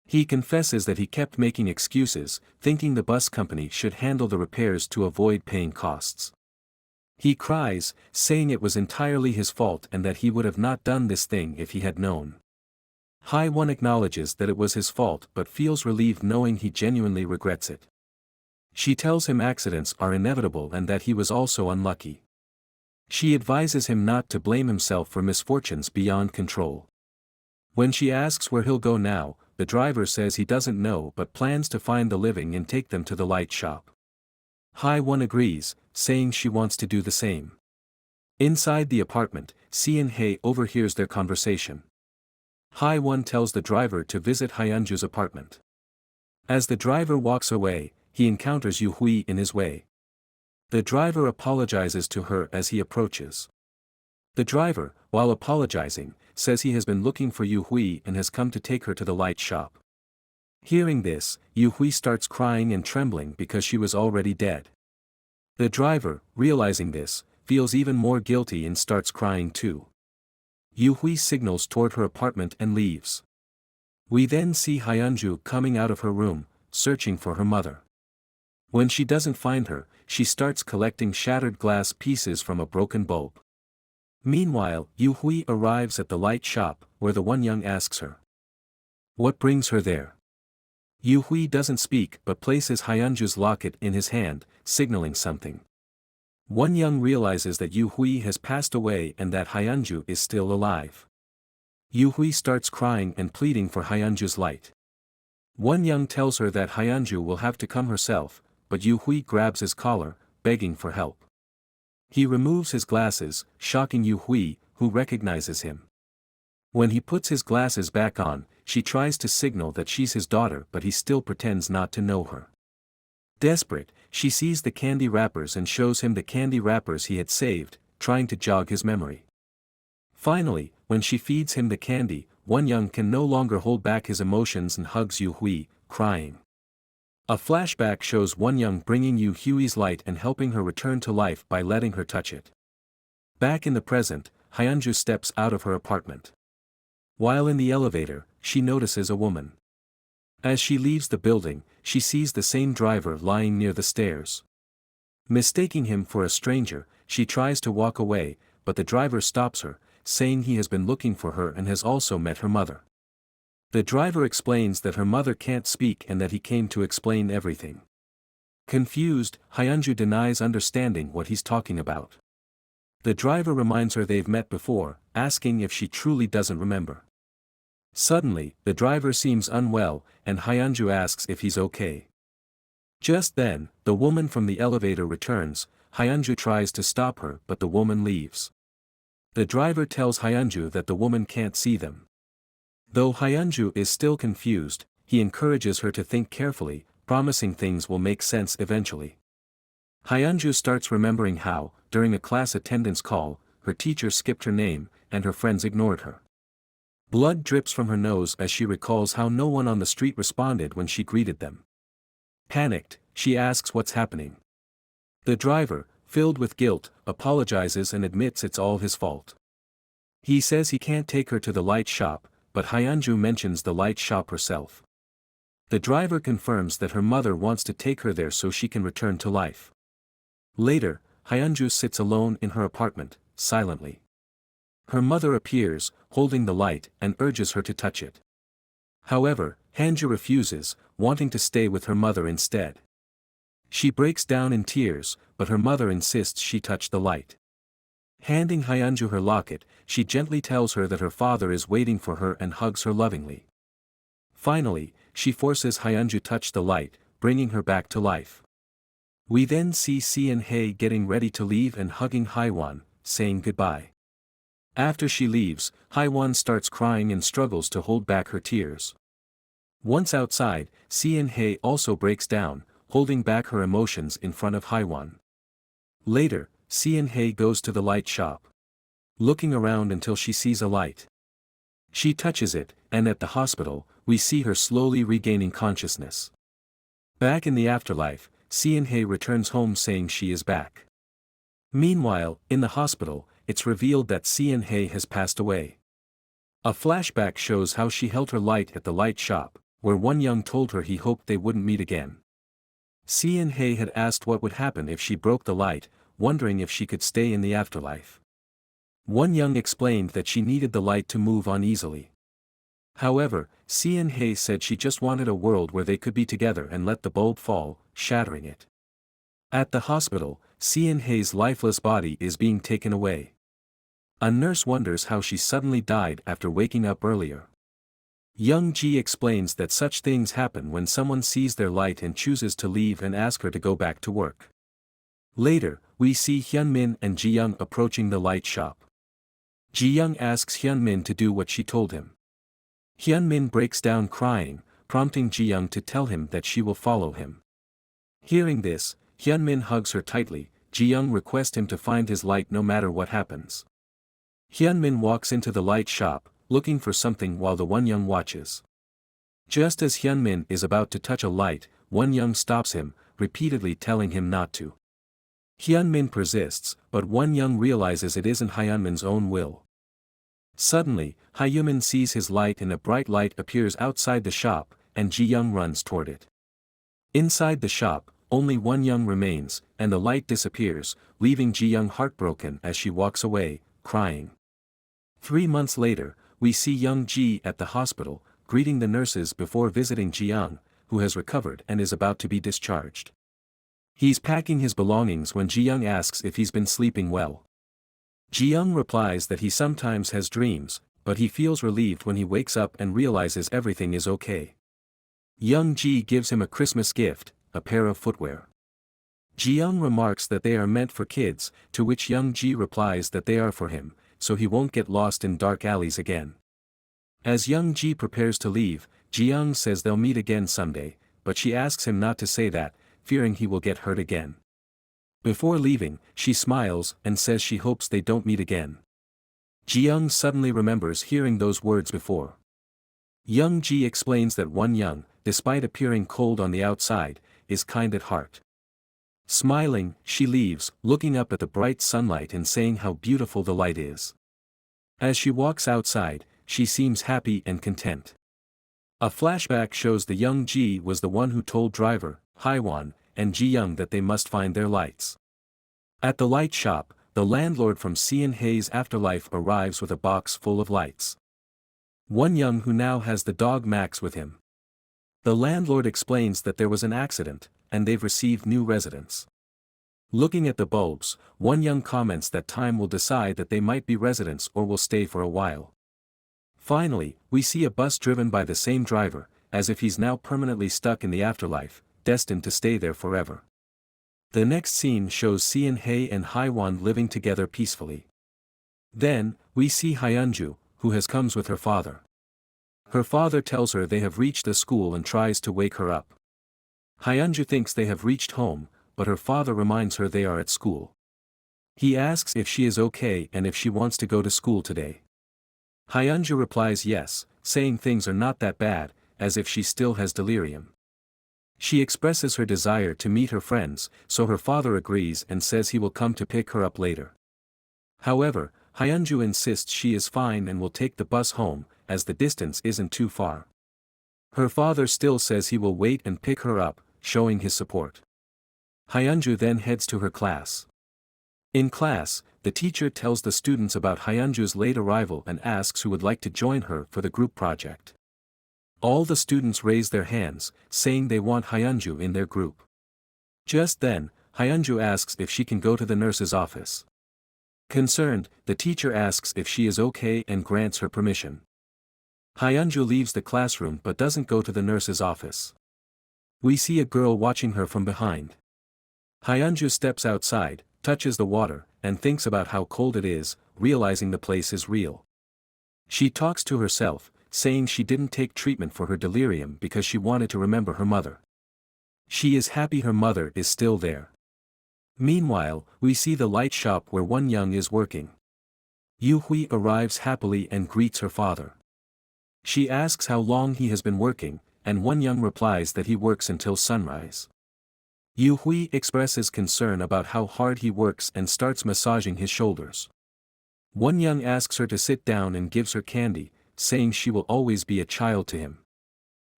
He confesses that he kept making excuses, thinking the bus company should handle the repairs to avoid paying costs. He cries, saying it was entirely his fault and that he would have not done this thing if he had known. Hae-won acknowledges that it was his fault but feels relieved knowing he genuinely regrets it. She tells him accidents are inevitable and that he was also unlucky. She advises him not to blame himself for misfortunes beyond control. When she asks where he'll go now, the driver says he doesn't know but plans to find the living and take them to the light shop. Hae-won agrees, saying she wants to do the same. Inside the apartment, Si-Hae overhears their conversation. Hae-won tells the driver to visit Hyunju's apartment. As the driver walks away, he encounters Yoo-hui in his way. The driver apologizes to her as he approaches. The driver, while apologizing, says he has been looking for Yoo-hui and has come to take her to the light shop. Hearing this, Yoo-hui starts crying and trembling because she was already dead. The driver, realizing this, feels even more guilty and starts crying too. Yoo-hui signals toward her apartment and leaves. We then see Hyunju coming out of her room, searching for her mother. When she doesn't find her, she starts collecting shattered glass pieces from a broken bulb. Meanwhile, Yoo-hui arrives at the light shop, where the Won-young asks her, "What brings her there?" Yoo-hui doesn't speak but places Hyunju's locket in his hand, signaling something. Won-young realizes that Yoo-hui has passed away and that Hyunju is still alive. Yoo-hui starts crying and pleading for Hyunju's light. Won-young tells her that Hyunju will have to come herself, but Yoo-hui grabs his collar, begging for help. He removes his glasses, shocking Yoo-hui, who recognizes him. When he puts his glasses back on, she tries to signal that she's his daughter but he still pretends not to know her. Desperate, she sees the candy wrappers and shows him the candy wrappers he had saved, trying to jog his memory. Finally, when she feeds him the candy, Won-young can no longer hold back his emotions and hugs Yoo-hui, crying. A flashback shows Won-young bringing Yoo-hui's light and helping her return to life by letting her touch it. Back in the present, Hyunju steps out of her apartment. While in the elevator, she notices a woman. As she leaves the building, she sees the same driver lying near the stairs. Mistaking him for a stranger, she tries to walk away, but the driver stops her, saying he has been looking for her and has also met her mother. The driver explains that her mother can't speak and that he came to explain everything. Confused, Hyunju denies understanding what he's talking about. The driver reminds her they've met before, asking if she truly doesn't remember. Suddenly, the driver seems unwell, and Hyunju asks if he's okay. Just then, the woman from the elevator returns. Hyunju tries to stop her but the woman leaves. The driver tells Hyunju that the woman can't see them. Though Hyunju is still confused, he encourages her to think carefully, promising things will make sense eventually. Hyunju starts remembering how, during a class attendance call, her teacher skipped her name, and her friends ignored her. Blood drips from her nose as she recalls how no one on the street responded when she greeted them. Panicked, she asks what's happening. The driver, filled with guilt, apologizes and admits it's all his fault. He says he can't take her to the light shop, but Hyunju mentions the light shop herself. The driver confirms that her mother wants to take her there so she can return to life. Later, Hyunju sits alone in her apartment, silently. Her mother appears, holding the light, and urges her to touch it. However, Hanju refuses, wanting to stay with her mother instead. She breaks down in tears, but her mother insists she touch the light. Handing Hyunju her locket, she gently tells her that her father is waiting for her and hugs her lovingly. Finally, she forces Hyunju touch the light, bringing her back to life. We then see Si-Hae getting ready to leave and hugging Hae-won, saying goodbye. After she leaves, Hae-won starts crying and struggles to hold back her tears. Once outside, Hei also breaks down, holding back her emotions in front of Haiwan. Later, Hei goes to the light shop. Looking around until she sees a light. She touches it, and at the hospital, we see her slowly regaining consciousness. Back in the afterlife, Hei returns home saying she is back. Meanwhile, in the hospital, it's revealed that Hei has passed away. A flashback shows how she held her light at the light shop, where Jiang told her he hoped they wouldn't meet again. Hei had asked what would happen if she broke the light, wondering if she could stay in the afterlife. Jiang explained that she needed the light to move on easily. However, Hei said she just wanted a world where they could be together and let the bulb fall, shattering it. At the hospital, Hei's lifeless body is being taken away. A nurse wonders how she suddenly died after waking up earlier. Young Ji explains that such things happen when someone sees their light and chooses to leave and ask her to go back to work. Later, we see Hyunmin and Jiang approaching the light shop. Jiang asks Hyunmin to do what she told him. Hyunmin breaks down crying, prompting Jiang to tell him that she will follow him. Hearing this, Hyunmin hugs her tightly. Jiang requests him to find his light no matter what happens. Hyunmin walks into the light shop, looking for something while the Jiang watches. Just as Hyunmin is about to touch a light, Jiang stops him, repeatedly telling him not to. Hyunmin persists, but Jiang realizes it isn't Hyunmin's own will. Suddenly, Hyunmin sees his light and a bright light appears outside the shop, and Jiang runs toward it. Inside the shop, only Jiang remains, and the light disappears, leaving Jiang heartbroken as she walks away, crying. 3 months later, we see young Ji at the hospital, greeting the nurses before visiting Jiang, who has recovered and is about to be discharged. He's packing his belongings when Jiang asks if he's been sleeping well. Jiang replies that he sometimes has dreams, but he feels relieved when he wakes up and realizes everything is okay. Young Ji gives him a Christmas gift, a pair of footwear. Jiang remarks that they are meant for kids, to which young Ji replies that they are for him, so he won't get lost in dark alleys again. As young Ji prepares to leave, Jiang says they'll meet again someday, but she asks him not to say that, fearing he will get hurt again. Before leaving, she smiles and says she hopes they don't meet again. Jiang suddenly remembers hearing those words before. Young Ji explains that Jiang, despite appearing cold on the outside, is kind at heart. Smiling, she leaves, looking up at the bright sunlight and saying how beautiful the light is. As she walks outside, she seems happy and content. A flashback shows the young Ji was the one who told driver, Haiwan, and Jiang that they must find their lights. At the light shop, the landlord from Hei's afterlife arrives with a box full of lights. Jiang who now has the dog Max with him. The landlord explains that there was an accident, and they've received new residents. Looking at the bulbs, Jiang comments that time will decide that they might be residents or will stay for a while. Finally, we see a bus driven by the same driver, as if he's now permanently stuck in the afterlife, destined to stay there forever. The next scene shows Hei and Haiwan living together peacefully. Then, we see Hyunju, who has comes with her father. Her father tells her they have reached the school and tries to wake her up. Hyunju thinks they have reached home, but her father reminds her they are at school. He asks if she is okay and if she wants to go to school today. Hyunju replies yes, saying things are not that bad, as if she still has delirium. She expresses her desire to meet her friends, so her father agrees and says he will come to pick her up later. However, Hyunju insists she is fine and will take the bus home, as the distance isn't too far. Her father still says he will wait and pick her up, showing his support. Hyunju then heads to her class. In class, the teacher tells the students about Hyunju's late arrival and asks who would like to join her for the group project. All the students raise their hands, saying they want Hyunju in their group. Just then, Hyunju asks if she can go to the nurse's office. Concerned, the teacher asks if she is okay and grants her permission. Hyunju leaves the classroom but doesn't go to the nurse's office. We see a girl watching her from behind. Hyunju steps outside, touches the water, and thinks about how cold it is, realizing the place is real. She talks to herself, saying she didn't take treatment for her delirium because she wanted to remember her mother. She is happy her mother is still there. Meanwhile, we see the light shop where Won Young is working. Yu Hui arrives happily and greets her father. She asks how long he has been working, and Won Young replies that he works until sunrise. Yu Hui expresses concern about how hard he works and starts massaging his shoulders. Won Young asks her to sit down and gives her candy, saying she will always be a child to him.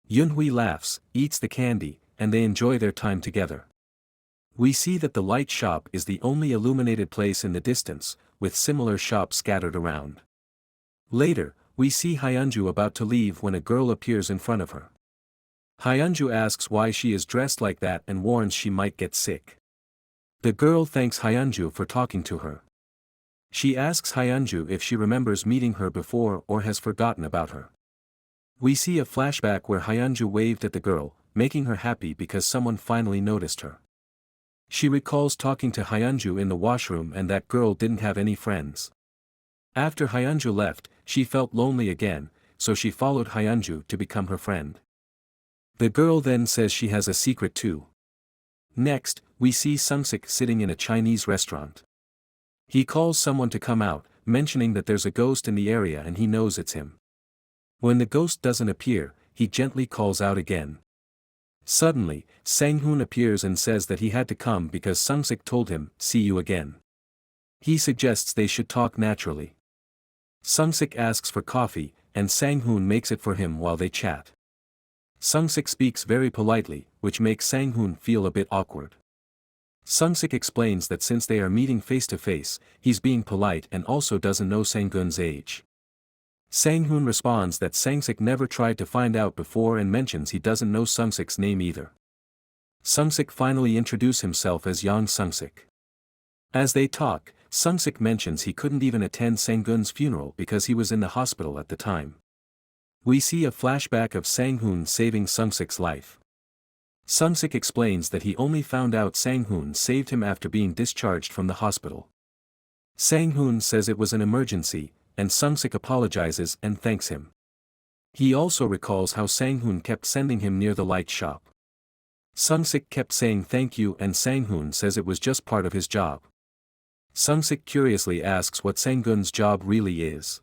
Yun Hui laughs, eats the candy, and they enjoy their time together. We see that the light shop is the only illuminated place in the distance, with similar shops scattered around. Later, we see Hyunju about to leave when a girl appears in front of her. Hyunju asks why she is dressed like that and warns she might get sick. The girl thanks Hyunju for talking to her. She asks Hyunju if she remembers meeting her before or has forgotten about her. We see a flashback where Hyunju waved at the girl, making her happy because someone finally noticed her. She recalls talking to Hyunju in the washroom and that girl didn't have any friends. After Hyunju left, she felt lonely again, so she followed Hyunju to become her friend. The girl then says she has a secret too. Next, we see Sungsik sitting in a Chinese restaurant. He calls someone to come out, mentioning that there's a ghost in the area and he knows it's him. When the ghost doesn't appear, he gently calls out again. Suddenly, Sang-hoon appears and says that he had to come because Sungsik told him, "See you again." He suggests they should talk naturally. Sungsik asks for coffee, and Sang-hoon makes it for him while they chat. Sungsik speaks very politely, which makes Sang-hoon feel a bit awkward. Sungsik explains that since they are meeting face to face, he's being polite and also doesn't know Sang-hoon's age. Sang-hoon responds that Sungsik never tried to find out before and mentions he doesn't know Sungsik's name either. Sungsik finally introduces himself as Yang Sungsik. As they talk, Sungsik mentions he couldn't even attend Sang-hoon's funeral because he was in the hospital at the time. We see a flashback of Sang-hoon saving Sungsik's life. Sungsik explains that he only found out Sang-hoon saved him after being discharged from the hospital. Sang-hoon says it was an emergency, and Sungsik apologizes and thanks him. He also recalls how Sang-hoon kept sending him near the light shop. Sungsik kept saying thank you and Sang-hoon says it was just part of his job. Sungsik curiously asks what Sang-hoon's job really is.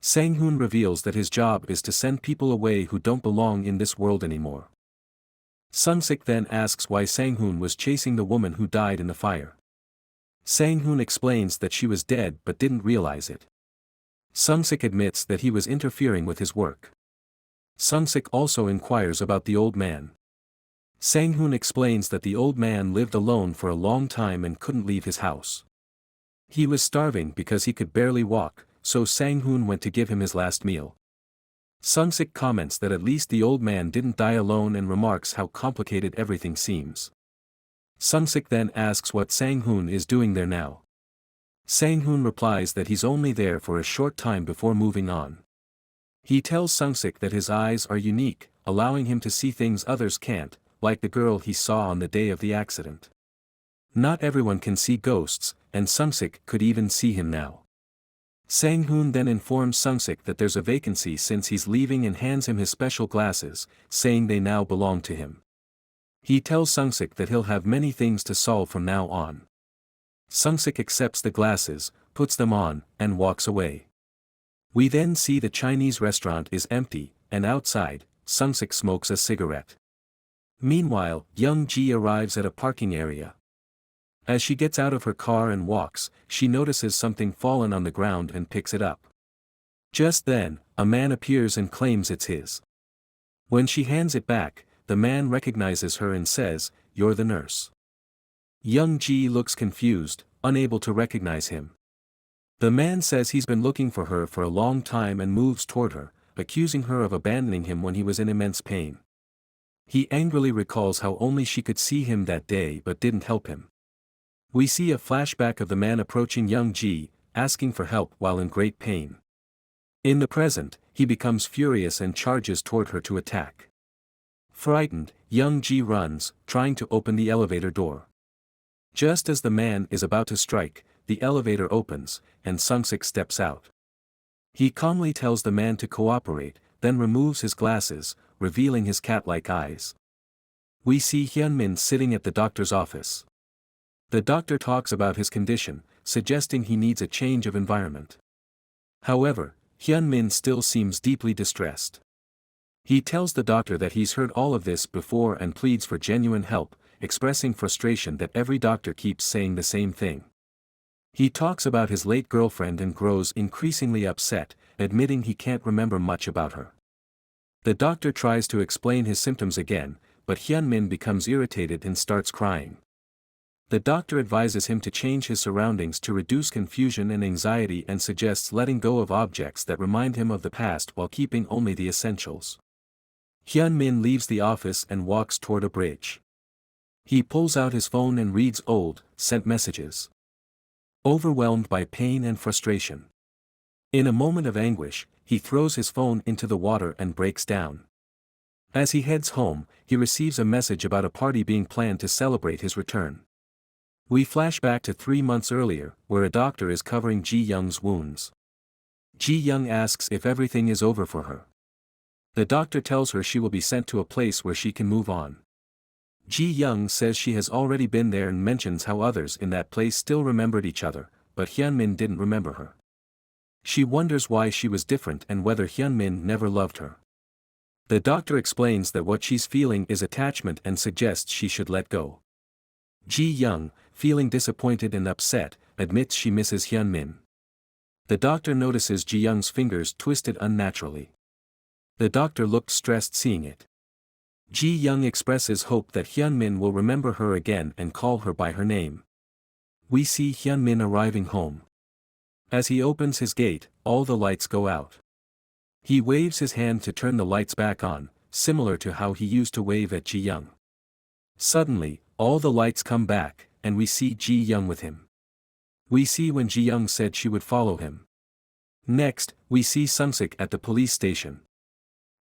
Sang-hoon reveals that his job is to send people away who don't belong in this world anymore. Sungsik then asks why Sang-hoon was chasing the woman who died in the fire. Sang-hoon explains that she was dead but didn't realize it. Sungsik admits that he was interfering with his work. Sungsik also inquires about the old man. Sang-hoon explains that the old man lived alone for a long time and couldn't leave his house. He was starving because he could barely walk, so Sang-hoon went to give him his last meal. Sungsik comments that at least the old man didn't die alone and remarks how complicated everything seems. Sungsik then asks what Sang-hoon is doing there now. Sang-hoon replies that he's only there for a short time before moving on. He tells Sungsik that his eyes are unique, allowing him to see things others can't, like the girl he saw on the day of the accident. Not everyone can see ghosts, and Sungsik could even see him now. Sang-hoon then informs Sungsik that there's a vacancy since he's leaving and hands him his special glasses, saying they now belong to him. He tells Sungsik that he'll have many things to solve from now on. Sungsik accepts the glasses, puts them on, and walks away. We then see the Chinese restaurant is empty, and outside, Sungsik smokes a cigarette. Meanwhile, Young Ji arrives at a parking area. As she gets out of her car and walks, she notices something fallen on the ground and picks it up. Just then, a man appears and claims it's his. When she hands it back, the man recognizes her and says, "You're the nurse." Young Ji looks confused, unable to recognize him. The man says he's been looking for her for a long time and moves toward her, accusing her of abandoning him when he was in immense pain. He angrily recalls how only she could see him that day but didn't help him. We see a flashback of the man approaching Young Ji, asking for help while in great pain. In the present, he becomes furious and charges toward her to attack. Frightened, Young Ji runs, trying to open the elevator door. Just as the man is about to strike, the elevator opens, and Sungsik steps out. He calmly tells the man to cooperate, then removes his glasses, revealing his cat-like eyes. We see Hyunmin sitting at the doctor's office. The doctor talks about his condition, suggesting he needs a change of environment. However, Hyunmin still seems deeply distressed. He tells the doctor that he's heard all of this before and pleads for genuine help, expressing frustration that every doctor keeps saying the same thing. He talks about his late girlfriend and grows increasingly upset, admitting he can't remember much about her. The doctor tries to explain his symptoms again, but Hyunmin becomes irritated and starts crying. The doctor advises him to change his surroundings to reduce confusion and anxiety and suggests letting go of objects that remind him of the past while keeping only the essentials. Hyunmin leaves the office and walks toward a bridge. He pulls out his phone and reads old, sent messages. Overwhelmed by pain and frustration. In a moment of anguish, he throws his phone into the water and breaks down. As he heads home, he receives a message about a party being planned to celebrate his return. We flash back to 3 months earlier, where a doctor is covering Ji-young's wounds. Ji-young asks if everything is over for her. The doctor tells her she will be sent to a place where she can move on. Ji-young says she has already been there and mentions how others in that place still remembered each other, but Hyunmin didn't remember her. She wonders why she was different and whether Hyunmin never loved her. The doctor explains that what she's feeling is attachment and suggests she should let go. Ji-young, feeling disappointed and upset, admits she misses Hyunmin. The doctor notices Ji-young's fingers twisted unnaturally. The doctor looked stressed seeing it. Ji-young expresses hope that Hyunmin will remember her again and call her by her name. We see Hyunmin arriving home. As he opens his gate, all the lights go out. He waves his hand to turn the lights back on, similar to how he used to wave at Ji-young. Suddenly, all the lights come back, and we see Ji-young with him. We see when Ji-young said she would follow him. Next, we see Sung-sik at the police station.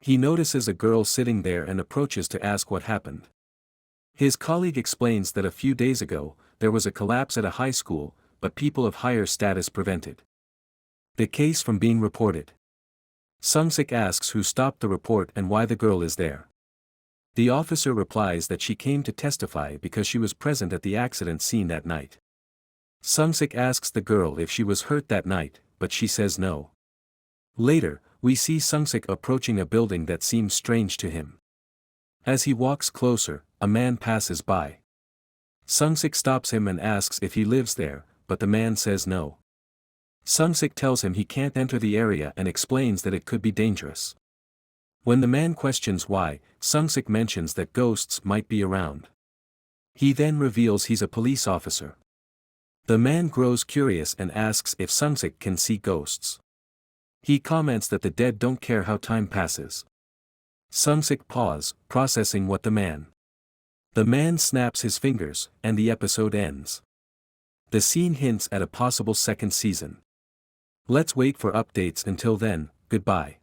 He notices a girl sitting there and approaches to ask what happened. His colleague explains that a few days ago, there was a collapse at a high school, but people of higher status prevented the case from being reported. Sung-sik asks who stopped the report and why the girl is there. The officer replies that she came to testify because she was present at the accident scene that night. Sung-sik asks the girl if she was hurt that night, but she says no. Later, we see Sung-sik approaching a building that seems strange to him. As he walks closer, a man passes by. Sung-sik stops him and asks if he lives there, but the man says no. Sung-sik tells him he can't enter the area and explains that it could be dangerous. When the man questions why, Sung-sik mentions that ghosts might be around. He then reveals he's a police officer. The man grows curious and asks if Sung-sik can see ghosts. He comments that the dead don't care how time passes. Sung-sik pauses, processing what the man. The man snaps his fingers, and the episode ends. The scene hints at a possible second season. Let's wait for updates until then, goodbye.